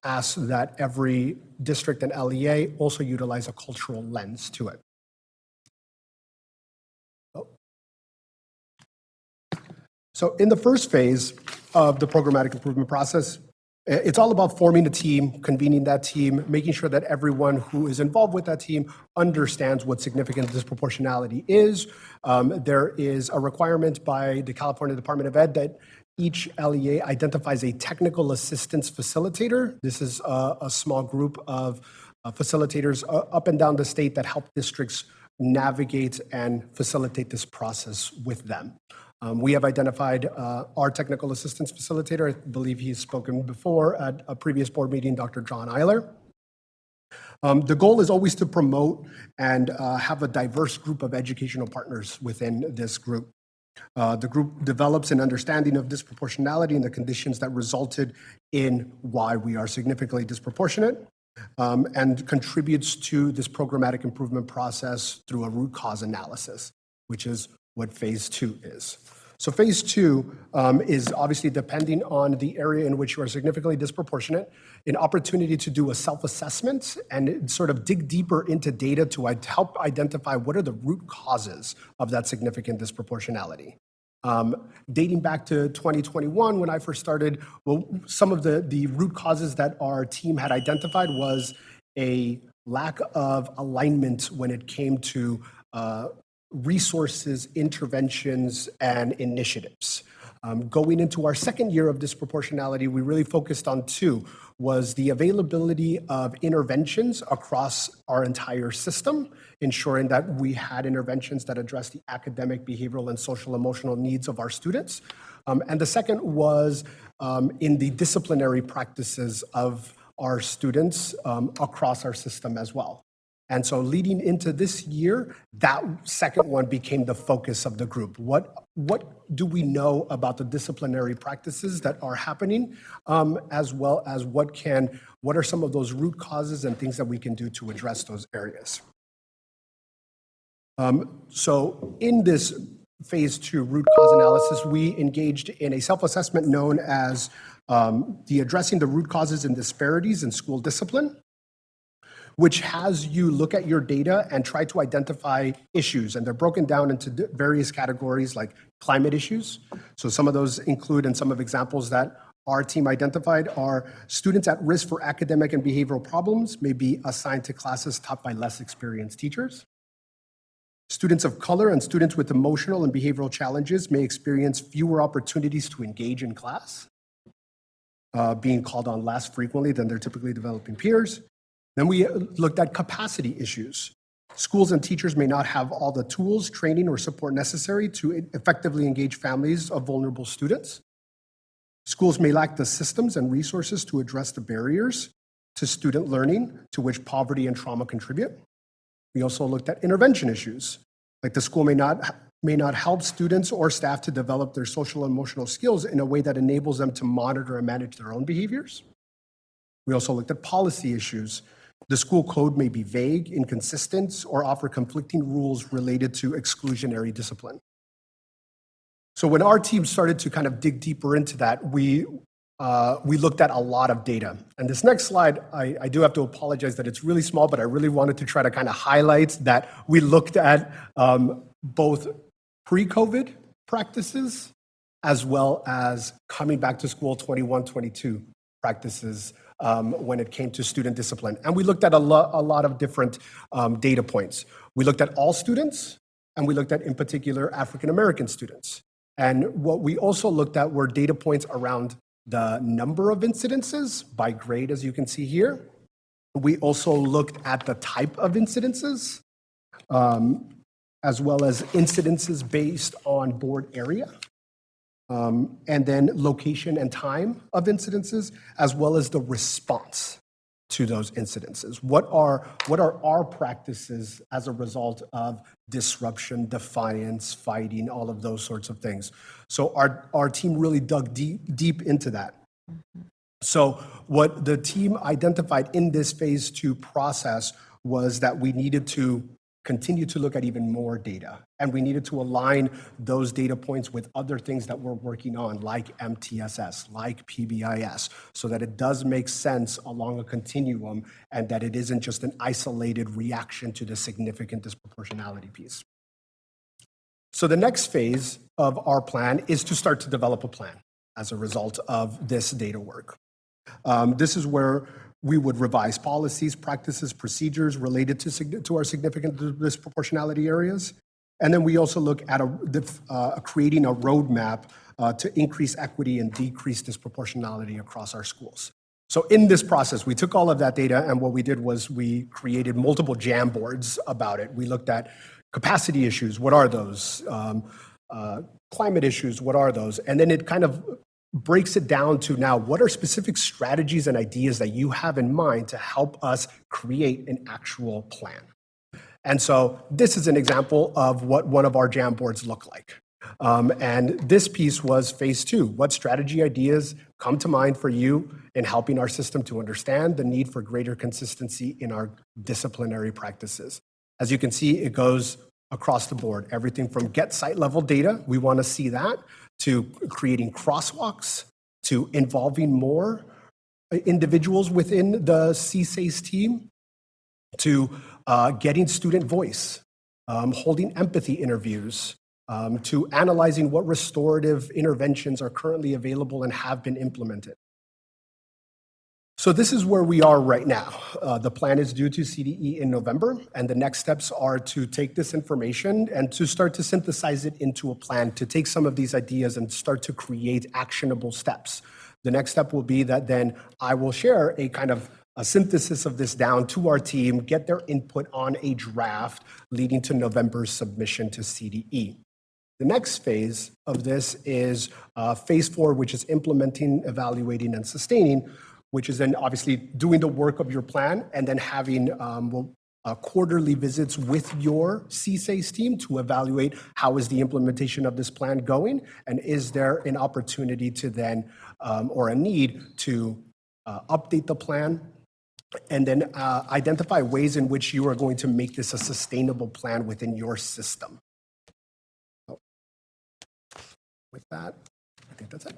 asks that every district and LEA also utilize a cultural lens to it. So in the first phase of the Programmatic Improvement Process, it's all about forming a team, convening that team, making sure that everyone who is involved with that team understands what significant disproportionality is. There is a requirement by the California Department of Ed that each LEA identifies a technical assistance facilitator. This is a small group of facilitators up and down the state that help districts navigate and facilitate this process with them. We have identified our technical assistance facilitator. I believe he's spoken before at a previous board meeting, Dr. John Eiler. The goal is always to promote and have a diverse group of educational partners within this group. The group develops an understanding of disproportionality and the conditions that resulted in why we are significantly disproportionate, and contributes to this programmatic improvement process through a root cause analysis, which is what phase 2 is. So phase 2 is obviously depending on the area in which you are significantly disproportionate, an opportunity to do a self-assessment and sort of dig deeper into data to help identify what are the root causes of that significant disproportionality. Dating back to 2021, when I first started, well, some of the root causes that our team had identified was a lack of alignment when it came to resources, interventions, and initiatives. Going into our second year of disproportionality, we really focused on 2, was the availability of interventions across our entire system, ensuring that we had interventions that address the academic, behavioral, and social emotional needs of our students. And the second was in the disciplinary practices of our students across our system as well. And so leading into this year, that second one became the focus of the group. What do we know about the disciplinary practices that are happening, as well as what are some of those root causes and things that we can do to address those areas? So in this phase 2 root cause analysis, we engaged in a self-assessment known as the Addressing the Root Causes and Disparities in School Discipline, which has you look at your data and try to identify issues. And they're broken down into various categories like climate issues. So some of those include, and some of examples that our team identified are students at risk for academic and behavioral problems may be assigned to classes taught by less experienced teachers. Students of color and students with emotional and behavioral challenges may experience fewer opportunities to engage in class, being called on less frequently than their typically developing peers. Then we looked at capacity issues. Schools and teachers may not have all the tools, training, or support necessary to effectively engage families of vulnerable students. Schools may lack the systems and resources to address the barriers to student learning to which poverty and trauma contribute. We also looked at intervention issues, like the school may not help students or staff to develop their social and emotional skills in a way that enables them to monitor and manage their own behaviors. We also looked at policy issues. The school code may be vague, inconsistent, or offer conflicting rules related to exclusionary discipline. So when our team started to kind of dig deeper into that, we looked at a lot of data. And this next slide, I do have to apologize that it's really small, but I really wanted to try to kind of highlight that we looked at both pre-COVID practices as well as coming back to school 21-22 practices when it came to student discipline. And we looked at a lot of different data points. We looked at all students, and we looked at, in particular, African-American students. And what we also looked at were data points around the number of incidences by grade, as you can see here. We also looked at the type of incidences, as well as incidences based on board area, and then location and time of incidences, as well as the response to those incidences. What are our practices as a result of disruption, defiance, fighting, all of those sorts of things? So our team really dug deep into that. So what the team identified in this phase 2 process was that we needed to continue to look at even more data, and we needed to align those data points with other things that we're working on, like MTSS, like PBIS, so that it does make sense along a continuum and that it isn't just an isolated reaction to the significant disproportionality piece. So the next phase of our plan is to start to develop a plan as a result of this data work. This is where we would revise policies, practices, procedures related to our significant disproportionality areas. And then we also look at creating a roadmap to increase equity and decrease disproportionality across our schools. So in this process, we took all of that data, and what we did was we created multiple jam boards about it. We looked at capacity issues, what are those? Climate issues, what are those? And then it kind of breaks it down to now, what are specific strategies and ideas that you have in mind to help us create an actual plan? And so this is an example of what one of our jam boards look like. And this piece was phase 2. What strategy ideas come to mind for you in helping our system to understand the need for greater consistency in our disciplinary practices? As you can see, it goes across the board. Everything from get site level data, we want to see that, to creating crosswalks, to involving more individuals within the CSACE team, to getting student voice, holding empathy interviews, to analyzing what restorative interventions are currently available and have been implemented. So this is where we are right now. The plan is due to CDE in November, and the next steps are to take this information and to start to synthesize it into a plan, to take some of these ideas and start to create actionable steps. The next step will be that then I will share a kind of a synthesis of this down to our team, get their input on a draft, leading to November's submission to CDE. The next phase of this is phase 4, which is implementing, evaluating, and sustaining, which is then obviously doing the work of your plan and then having quarterly visits with your CSACE team to evaluate how is the implementation of this plan going, and is there an opportunity to then, or a need to update the plan, and then identify ways in which you are going to make this a sustainable plan within your system. So, with that, I think that's it.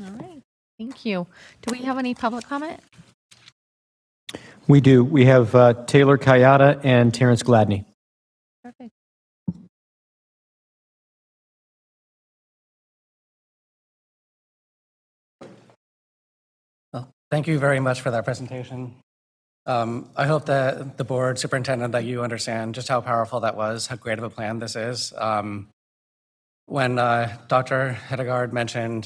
All right. Thank you. Do we have any public comment? We do. We have Taylor Kayada and Terrence Gladney. Perfect. Well, thank you very much for that presentation. I hope that the board, superintendent, that you understand just how powerful that was, how great of a plan this is. When Dr. Hedegaard mentioned,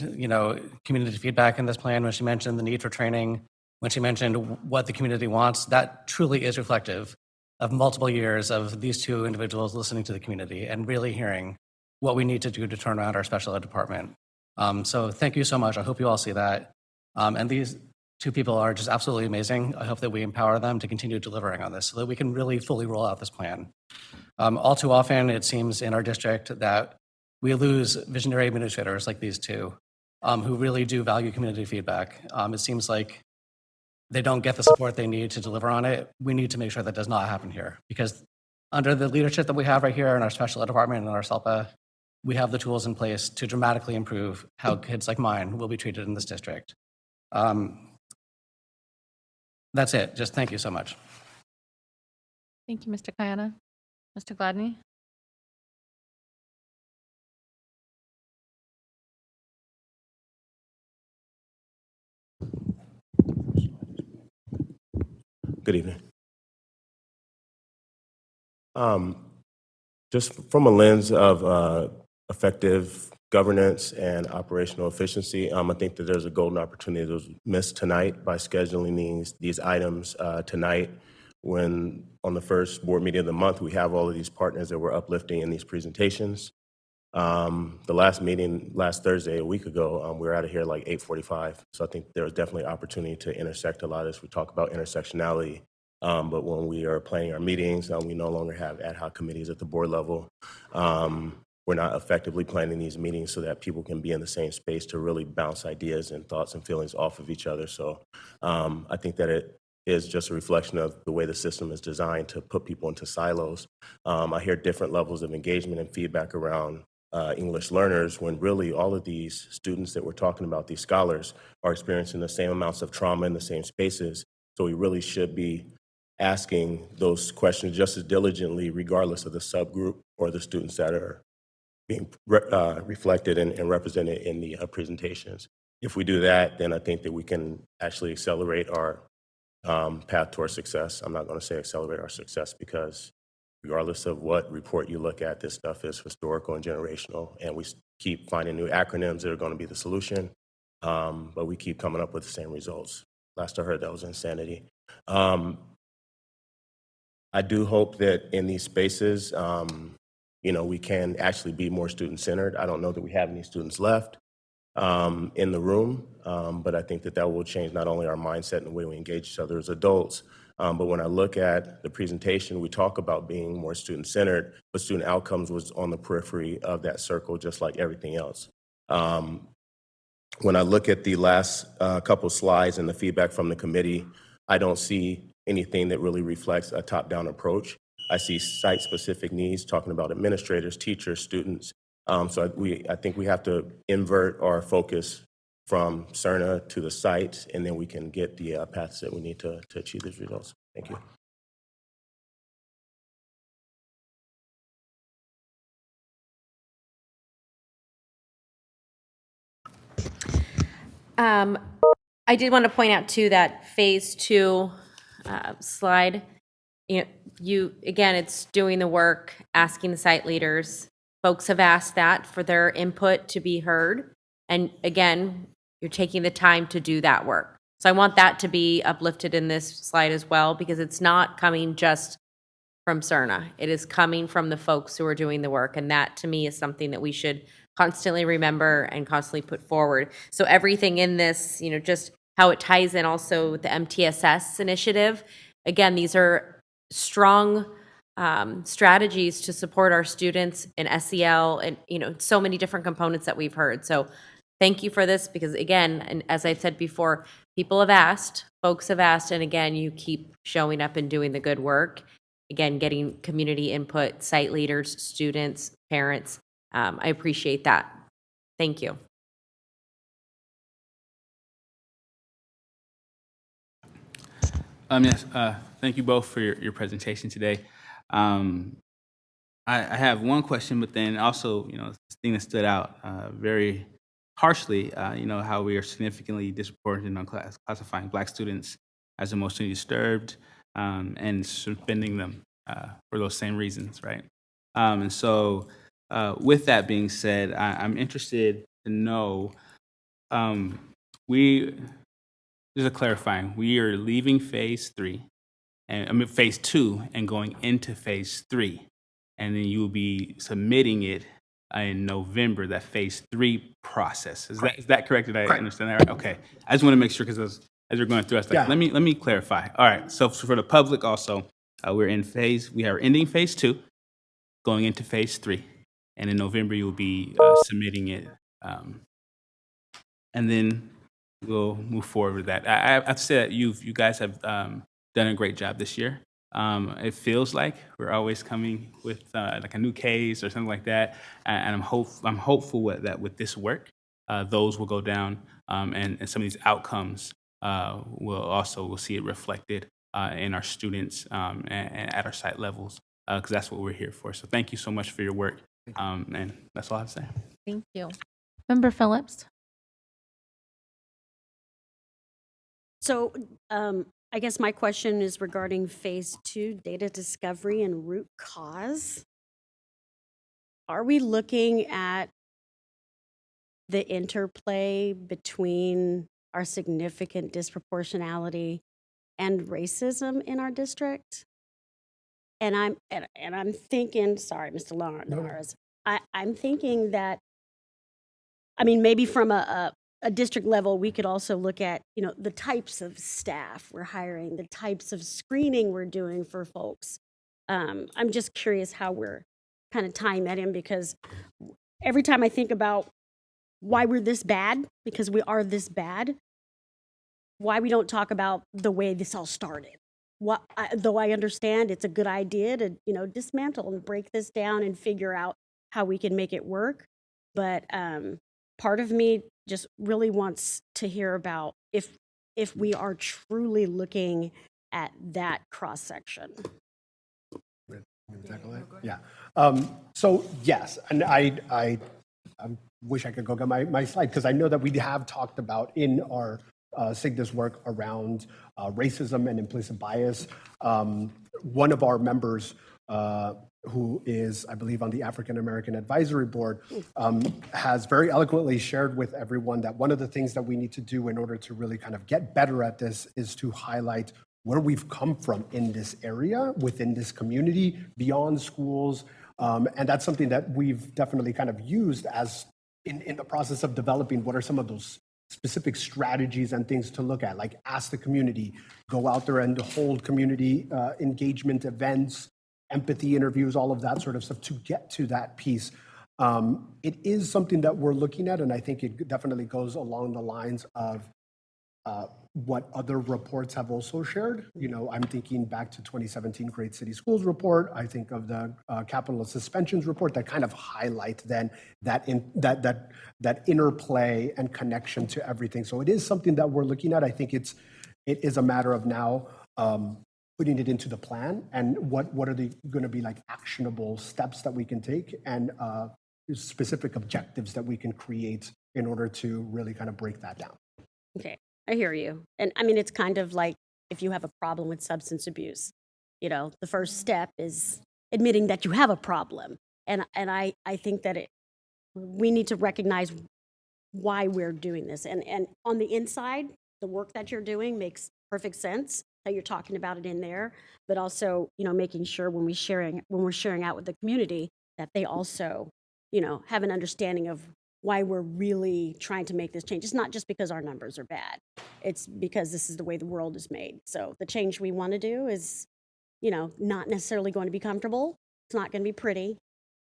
community feedback in this plan, when she mentioned the need for training, when she mentioned what the community wants, that truly is reflective of multiple years of these two individuals listening to the community and really hearing what we need to do to turn around our special ed department. So thank you so much. I hope you all see that. And these two people are just absolutely amazing. I hope that we empower them to continue delivering on this so that we can really fully roll out this plan. All too often, it seems in our district that we lose visionary administrators like these two who really do value community feedback. It seems like they don't get the support they need to deliver on it. We need to make sure that does not happen here, because under the leadership that we have right here in our special ed department and our SELPA, we have the tools in place to dramatically improve how kids like mine will be treated in this district. That's it. Just thank you so much. Thank you, Mr. Kayana. Mr. Gladney? Good evening. Just from a lens of effective governance and operational efficiency, I think that there's a golden opportunity that was missed tonight by scheduling these items tonight, when on the first board meeting of the month, we have all of these partners that we're uplifting in these presentations. The last meeting, last Thursday, a week ago, we were out of here like 8:45. So I think there was definitely opportunity to intersect a lot of this. We talk about intersectionality, but when we are planning our meetings, we no longer have ad hoc committees at the board level. We're not effectively planning these meetings so that people can be in the same space to really bounce ideas and thoughts and feelings off of each other. So I think that it is just a reflection of the way the system is designed to put people into silos. I hear different levels of engagement and feedback around English learners, when really all of these students that we're talking about, these scholars, are experiencing the same amounts of trauma in the same spaces. So we really should be asking those questions just as diligently, regardless of the subgroup or the students that are being reflected and represented in the presentations. If we do that, then I think that we can actually accelerate our path towards success. I'm not going to say accelerate our success, because regardless of what report you look at, this stuff is historical and generational, and we keep finding new acronyms that are going to be the solution, but we keep coming up with the same results. Last I heard, that was insanity. I do hope that in these spaces, we can actually be more student-centered. I don't know that we have any students left in the room, but I think that that will change not only our mindset and the way we engage each other as adults, but when I look at the presentation, we talk about being more student-centered, but student outcomes was on the periphery of that circle, just like everything else. When I look at the last couple slides and the feedback from the committee, I don't see anything that really reflects a top-down approach. I see site-specific needs, talking about administrators, teachers, students. So I think we have to invert our focus from CERNA to the site, and then we can get the paths that we need to achieve these results. Thank you. I did want to point out too that phase 2 slide. Again, it's doing the work, asking the site leaders. Folks have asked that for their input to be heard, and again, you're taking the time to do that work. So I want that to be uplifted in this slide as well, because it's not coming just from CERNA. It is coming from the folks who are doing the work, and that to me is something that we should constantly remember and constantly put forward. So everything in this, just how it ties in also with the MTSS initiative. Again, these are strong strategies to support our students in SEL and, so many different components that we've heard. So thank you for this, because again, and as I said before, people have asked, folks have asked, and again, you keep showing up and doing the good work. Again, getting community input, site leaders, students, parents. I appreciate that. Thank you. Yes, thank you both for your presentation today. I have one question, but then also, this thing that stood out very harshly, how we are significantly disproportionate on classifying Black students as emotionally disturbed and suspending them for those same reasons, right? And so with that being said, I'm interested to know, just a clarifying, we are leaving phase 3, and phase 2, and going into phase 3, and then you will be submitting it in November, that phase 3 process. Is that correct? Did I understand that right? Okay. I just want to make sure, because as we're going through, I was like, let me clarify. All right. So for the public also, we are ending phase 2, going into phase 3, and in November you'll be submitting it, and then we'll move forward with that. I have to say that you guys have done a great job this year. It feels like we're always coming with like a new case or something like that, and I'm hopeful that with this work, those will go down, and some of these outcomes we'll see it reflected in our students and at our site levels, because that's what we're here for. So thank you so much for your work, and that's all I have to say. Thank you. Member Phillips. So I guess my question is regarding phase 2, data discovery and root cause. Are we looking at the interplay between our significant disproportionality and racism in our district? And I'm thinking, sorry, Mr. Lawrence, I'm thinking that, I mean, maybe from a district level, we could also look at, the types of staff we're hiring, the types of screening we're doing for folks. I'm just curious how we're kind of tying that in, because every time I think about why we're this bad, because we are this bad, why we don't talk about the way this all started. Though I understand it's a good idea to, dismantle and break this down and figure out how we can make it work. But part of me just really wants to hear about if we are truly looking at that cross section. Yeah. So yes, and I wish I could go get my slide, because I know that we have talked about in our SIGNA's work around racism and implicit bias. One of our members, who is, I believe, on the African American Advisory Board, has very eloquently shared with everyone that one of the things that we need to do in order to really kind of get better at this is to highlight where we've come from in this area, within this community, beyond schools. And that's something that we've definitely kind of used as in the process of developing what are some of those specific strategies and things to look at, like ask the community, go out there and hold community engagement events, empathy interviews, all of that sort of stuff to get to that piece. It is something that we're looking at, and I think it definitely goes along the lines of what other reports have also shared. I'm thinking back to 2017 Great City Schools report. I think of the capital suspensions report that kind of highlight then that interplay and connection to everything. So it is something that we're looking at. I think it is a matter of now putting it into the plan and what are they going to be like actionable steps that we can take and specific objectives that we can create in order to really kind of break that down. Okay, I hear you. And I mean, it's kind of like if you have a problem with substance abuse, the first step is admitting that you have a problem. And I think that we need to recognize why we're doing this. And on the inside, the work that you're doing makes perfect sense, that you're talking about it in there, but also, making sure when we're sharing out with the community that they also, have an understanding of why we're really trying to make this change. It's not just because our numbers are bad. It's because this is the way the world is made. So the change we want to do is, not necessarily going to be comfortable. It's not going to be pretty,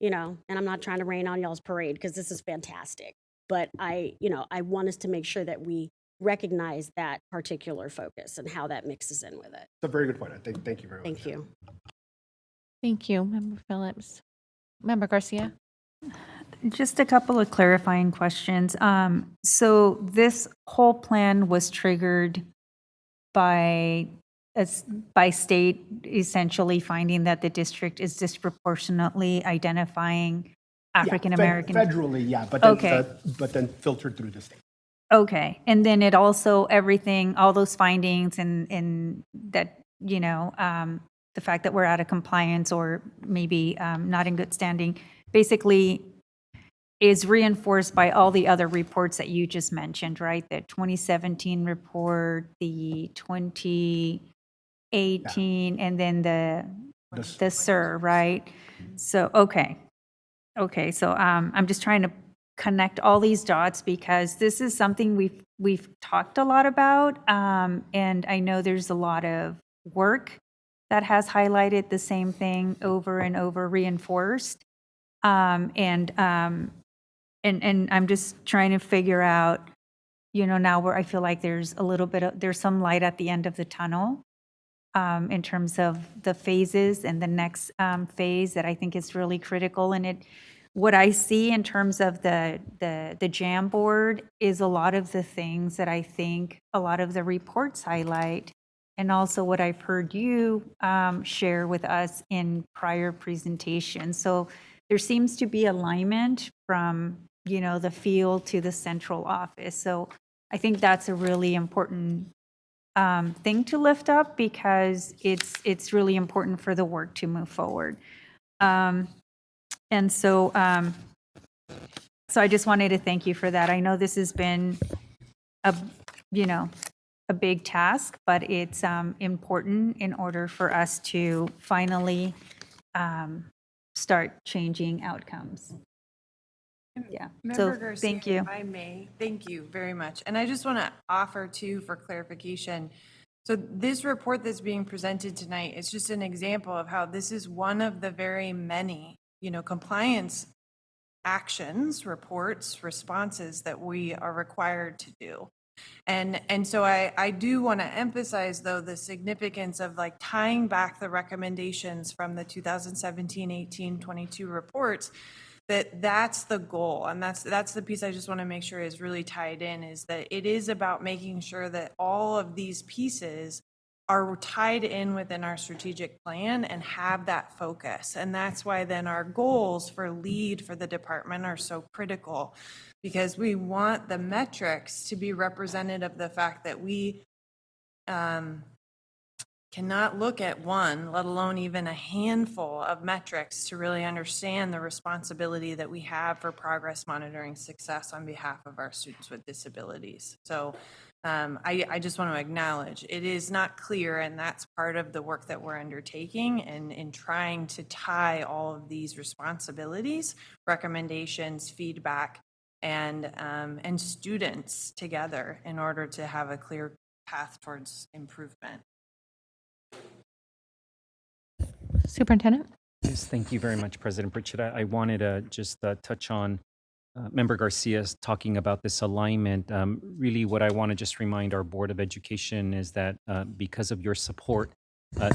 and I'm not trying to rain on y'all's parade because this is fantastic. But I want us to make sure that we recognize that particular focus and how that mixes in with it. It's a very good point. Thank you very much. Thank you. Thank you, Member Phillips. Member Garcia? Just a couple of clarifying questions. So this whole plan was triggered by state essentially finding that the district is disproportionately identifying African American. Federally, yeah, but then filtered through the state. Okay, and then it also all those findings and that the fact that we're out of compliance or maybe not in good standing, basically is reinforced by all the other reports that you just mentioned, right? The 2017 report, the 2018, and then the SIR, right? So, okay, so I'm just trying to connect all these dots because this is something we've talked a lot about, and I know there's a lot of work that has highlighted the same thing over and over, reinforced, and I'm just trying to figure out, now where I feel like there's there's some light at the end of the tunnel, in terms of the phases and the next phase that I think is really critical. And what I see in terms of the JAM board is a lot of the things that I think a lot of the reports highlight, and also what I've heard you share with us in prior presentations. So there seems to be alignment from, the field to the central office. So I think that's a really important thing to lift up because it's really important for the work to move forward. And so I just wanted to thank you for that. I know this has been a big task, but it's important in order for us to finally start changing outcomes. Yeah. So Member Garcia, thank you. if I may, thank you very much. And I just want to offer too, for clarification. So this report that's being presented tonight is just an example of how this is one of the very many, compliance actions, reports, responses that we are required to do. And so I do want to emphasize, though, the significance of like tying back the recommendations from the 2017, 18, 22 reports, that's the goal. And that's the piece I just want to make sure is really tied in, is that it is about making sure that all of these pieces are tied in within our strategic plan and have that focus. And that's why then our goals for lead for the department are so critical, because we want the metrics to be representative of the fact that we cannot look at one, let alone even a handful of metrics to really understand the responsibility that we have for progress monitoring success on behalf of our students with disabilities. So I just want to acknowledge it is not clear, and that's part of the work that we're undertaking and in trying to tie all of these responsibilities, recommendations, feedback, and students together in order to have a clear path towards improvement. Superintendent? Yes, thank you very much, President Pritchett. I wanted to just touch on Member Garcia's talking about this alignment. Really, what I want to just remind our Board of Education is that because of your support,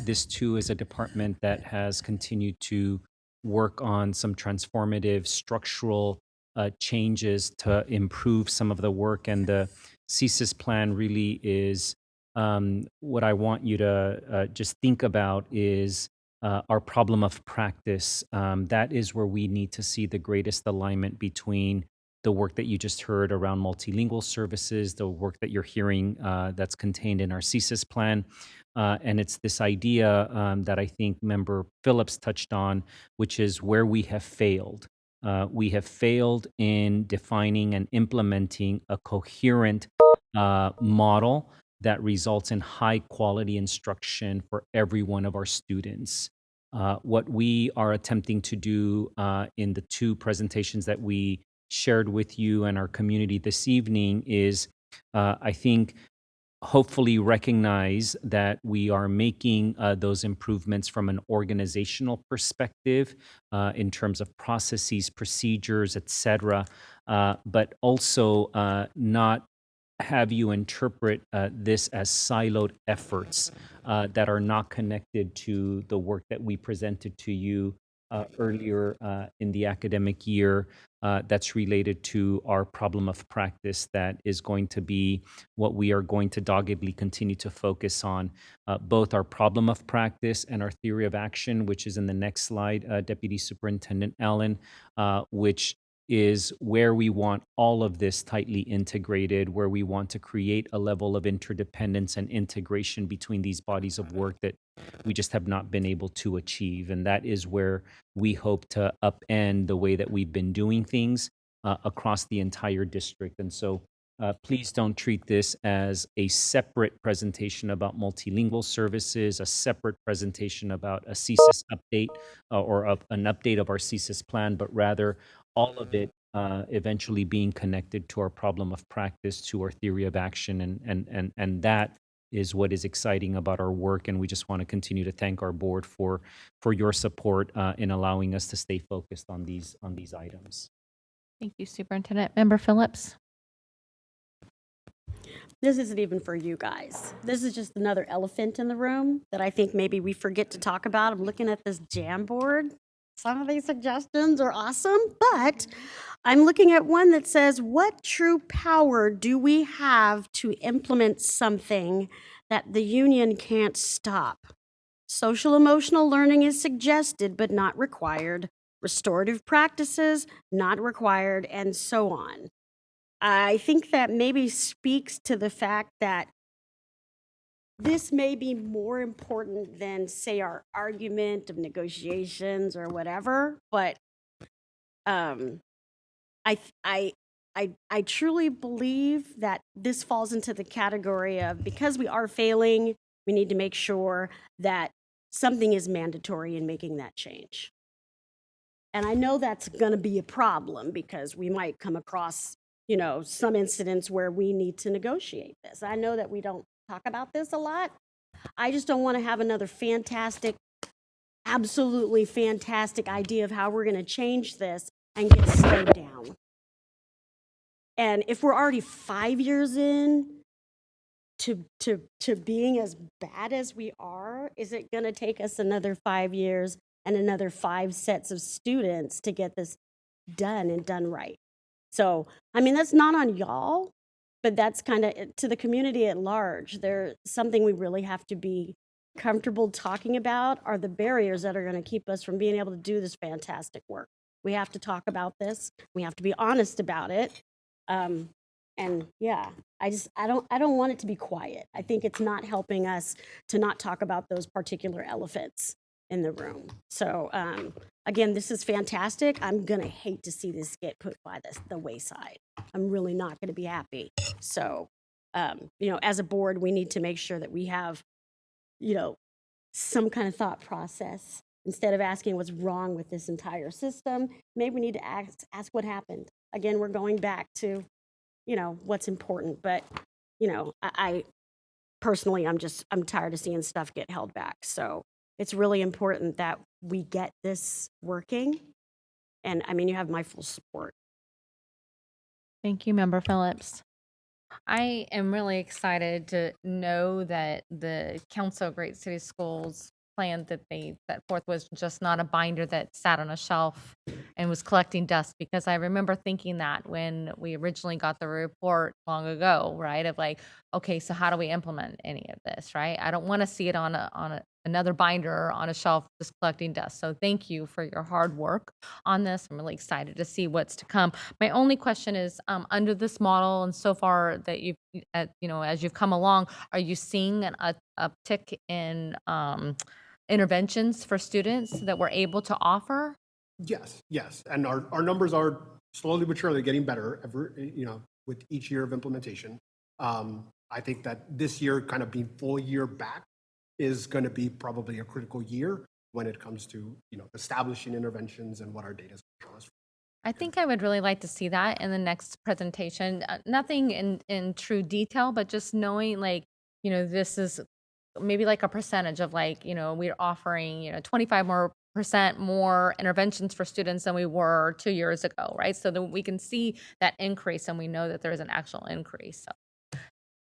this too is a department that has continued to work on some transformative structural changes to improve some of the work. And the CSIS plan really is what I want you to just think about is our problem of practice. That is where we need to see the greatest alignment between the work that you just heard around multilingual services, the work that you're hearing that's contained in our CSIS plan. And it's this idea that I think Member Phillips touched on, which is where we have failed. We have failed in defining and implementing a coherent model that results in high quality instruction for every one of our students. What we are attempting to do in the two presentations that we shared with you and our community this evening is, I think, hopefully recognize that we are making those improvements from an organizational perspective in terms of processes, procedures, et cetera, but also not have you interpret this as siloed efforts that are not connected to the work that we presented to you earlier in the academic year that's related to our problem of practice that is going to be what we are going to doggedly continue to focus on, both our problem of practice and our theory of action, which is in the next slide, Deputy Superintendent Allen, which is where we want all of this tightly integrated, where we want to create a level of interdependence and integration between these bodies of work that we just have not been able to achieve. And that is where we hope to upend the way that we've been doing things across the entire district. And so please don't treat this as a separate presentation about multilingual services, a separate presentation about a CSIS update or an update of our CSIS plan, but rather all of it eventually being connected to our problem of practice, to our theory of action, and that is what is exciting about our work. And we just want to continue to thank our board for your support in allowing us to stay focused on these items. Thank you, Superintendent. Member Phillips? This isn't even for you guys. This is just another elephant in the room that I think maybe we forget to talk about. I'm looking at this Jamboard. Some of these suggestions are awesome, but I'm looking at one that says, what true power do we have to implement something that the union can't stop? Social emotional learning is suggested but not required. Restorative practices, not required, and so on. I think that maybe speaks to the fact that this may be more important than, say, our argument of negotiations or whatever, but I truly believe that this falls into the category of, because we are failing, we need to make sure that something is mandatory in making that change. And I know that's going to be a problem because we might come across, some incidents where we need to negotiate this. I know that we don't talk about this a lot. I just don't want to have another absolutely fantastic idea of how we're going to change this and get slowed down. And if we're already 5 years in to being as bad as we are, is it going to take us another 5 years and another 5 sets of students to get this done and done right? So, that's not on y'all, but that's kind of to the community at large. There's something we really have to be comfortable talking about, are the barriers that are going to keep us from being able to do this fantastic work. We have to talk about this. We have to be honest about it. And yeah, I don't want it to be quiet. I think it's not helping us to not talk about those particular elephants in the room. So again, this is fantastic. I'm gonna hate to see this get put by the wayside. I'm really not gonna be happy. So as a board, we need to make sure that we have some kind of thought process. Instead of asking what's wrong with this entire system, maybe we need to ask what happened. Again, we're going back to what's important, but I personally, I'm tired of seeing stuff get held back. So it's really important that we get this working. And you have my full support. Thank you, Member Phillips. I am really excited to know that the Council of Great City Schools plan that they set forth was just not a binder that sat on a shelf and was collecting dust, because I remember thinking that when we originally got the report long ago, right, of like, okay, so how do we implement any of this, right? I don't want to see it on another binder on a shelf just collecting dust. So thank you for your hard work on this. I'm really excited to see what's to come. My only question is, under this model and so far that you've, as you've come along, are you seeing an uptick in interventions for students that we're able to offer? Yes. And our numbers are slowly but surely getting better with each year of implementation. I think that this year, kind of being full year back, is going to be probably a critical year when it comes to establishing interventions and what our data is going to show us. I think I would really like to see that in the next presentation. Nothing in true detail, but just knowing this is maybe like a percentage of we're offering 25% more interventions for students than we were 2 years ago, right? So that we can see that increase and we know that there is an actual increase. So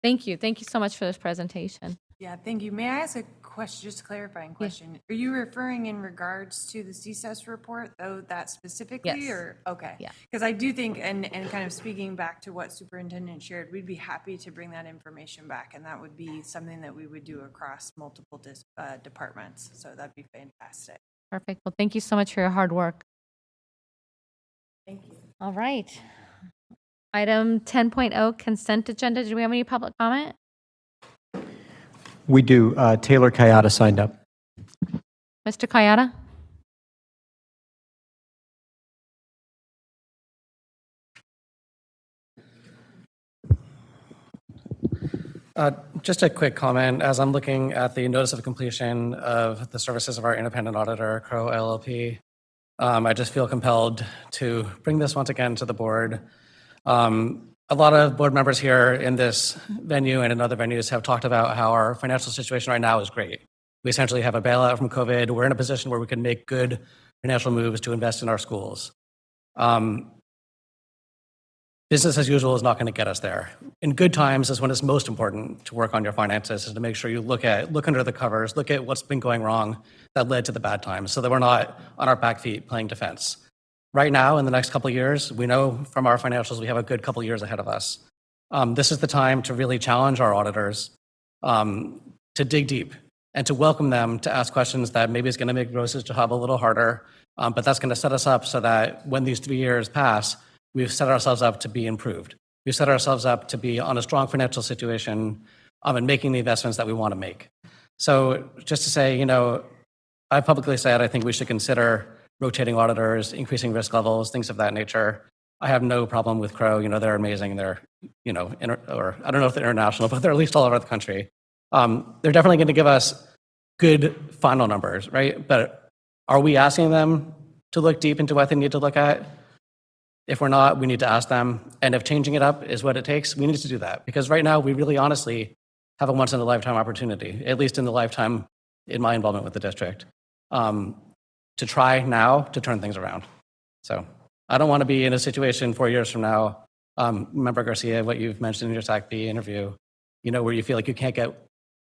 thank you so much for this presentation. Yeah, thank you. May I ask a question, just a clarifying question? Are you referring in regards to the CSES report, though, that specifically? Yes. Or okay. Yeah. Because I do think, and kind of speaking back to what Superintendent shared, we'd be happy to bring that information back, and that would be something that we would do across multiple departments. So that'd be fantastic. Perfect. Well, thank you so much for your hard work. Thank you. All right. Item 10.0, consent agenda. Do we have any public comment? We do. Taylor Kayada signed up. Mr. Kayada? Just a quick comment. As I'm looking at the notice of completion of the services of our independent auditor, Crow LLP, I just feel compelled to bring this once again to the board. A lot of board members here in this venue and in other venues have talked about how our financial situation right now is great. We essentially have a bailout from COVID. We're in a position where we can make good financial moves to invest in our schools. Business as usual is not going to get us there. In good times is when it's most important to work on your finances, is to make sure you look under the covers, look at what's been going wrong that led to the bad times, so that we're not on our back feet playing defense. Right now, in the next couple of years, we know from our financials we have a good couple of years ahead of us. This is the time to really challenge our auditors, to dig deep, and to welcome them to ask questions that maybe is going to make Rose's job a little harder, but that's going to set us up so that when these 3 years pass, we've set ourselves up to be improved. We've set ourselves up to be on a strong financial situation and making the investments that we want to make. So just to say, I publicly said I think we should consider rotating auditors, increasing risk levels, things of that nature. I have no problem with Crow. They're amazing. They're, or I don't know if they're international, but they're at least all over the country. They're definitely going to give us good final numbers, right? But are we asking them to look deep into what they need to look at? If we're not, we need to ask them. And if changing it up is what it takes, we need to do that. Because right now, we really honestly have a once-in-a-lifetime opportunity, at least in the lifetime in my involvement with the district, to try now to turn things around. So I don't want to be in a situation 4 years from now, Member Garcia, what you've mentioned in your SACP interview, where you feel like you can't get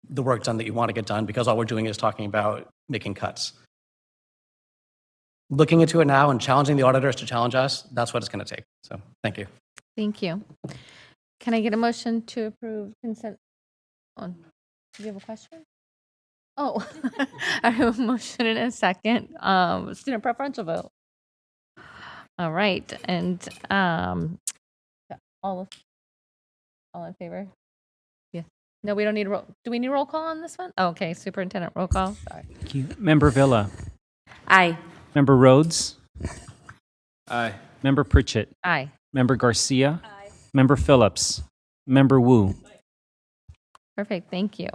the work done that you want to get done because all we're doing is talking about making cuts. Looking into it now and challenging the auditors to challenge us, that's what it's going to take. So thank you. Thank you. Can I get a motion to approve consent? Do you have a question? Oh, I have a motion and a second. Student preferential vote. All right, and all in favor? Yeah. No, we don't need a roll. Do we need a roll call on this one? Oh, okay, Superintendent, roll call. Sorry. Thank you. Member Villa. Aye. Member Rhodes. Aye. Member Pritchett. Aye. Member Garcia. Aye. Member Phillips. Member Wu. Perfect, thank you.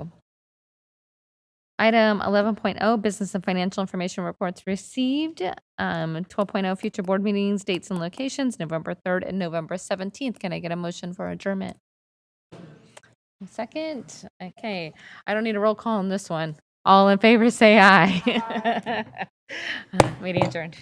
Item 11.0, business and financial information reports received. 12.0, future board meetings, dates and locations, November 3rd and November 17th. Can I get a motion for adjournment? Second? Okay, I don't need a roll call on this one. All in favor say aye. Meeting adjourned.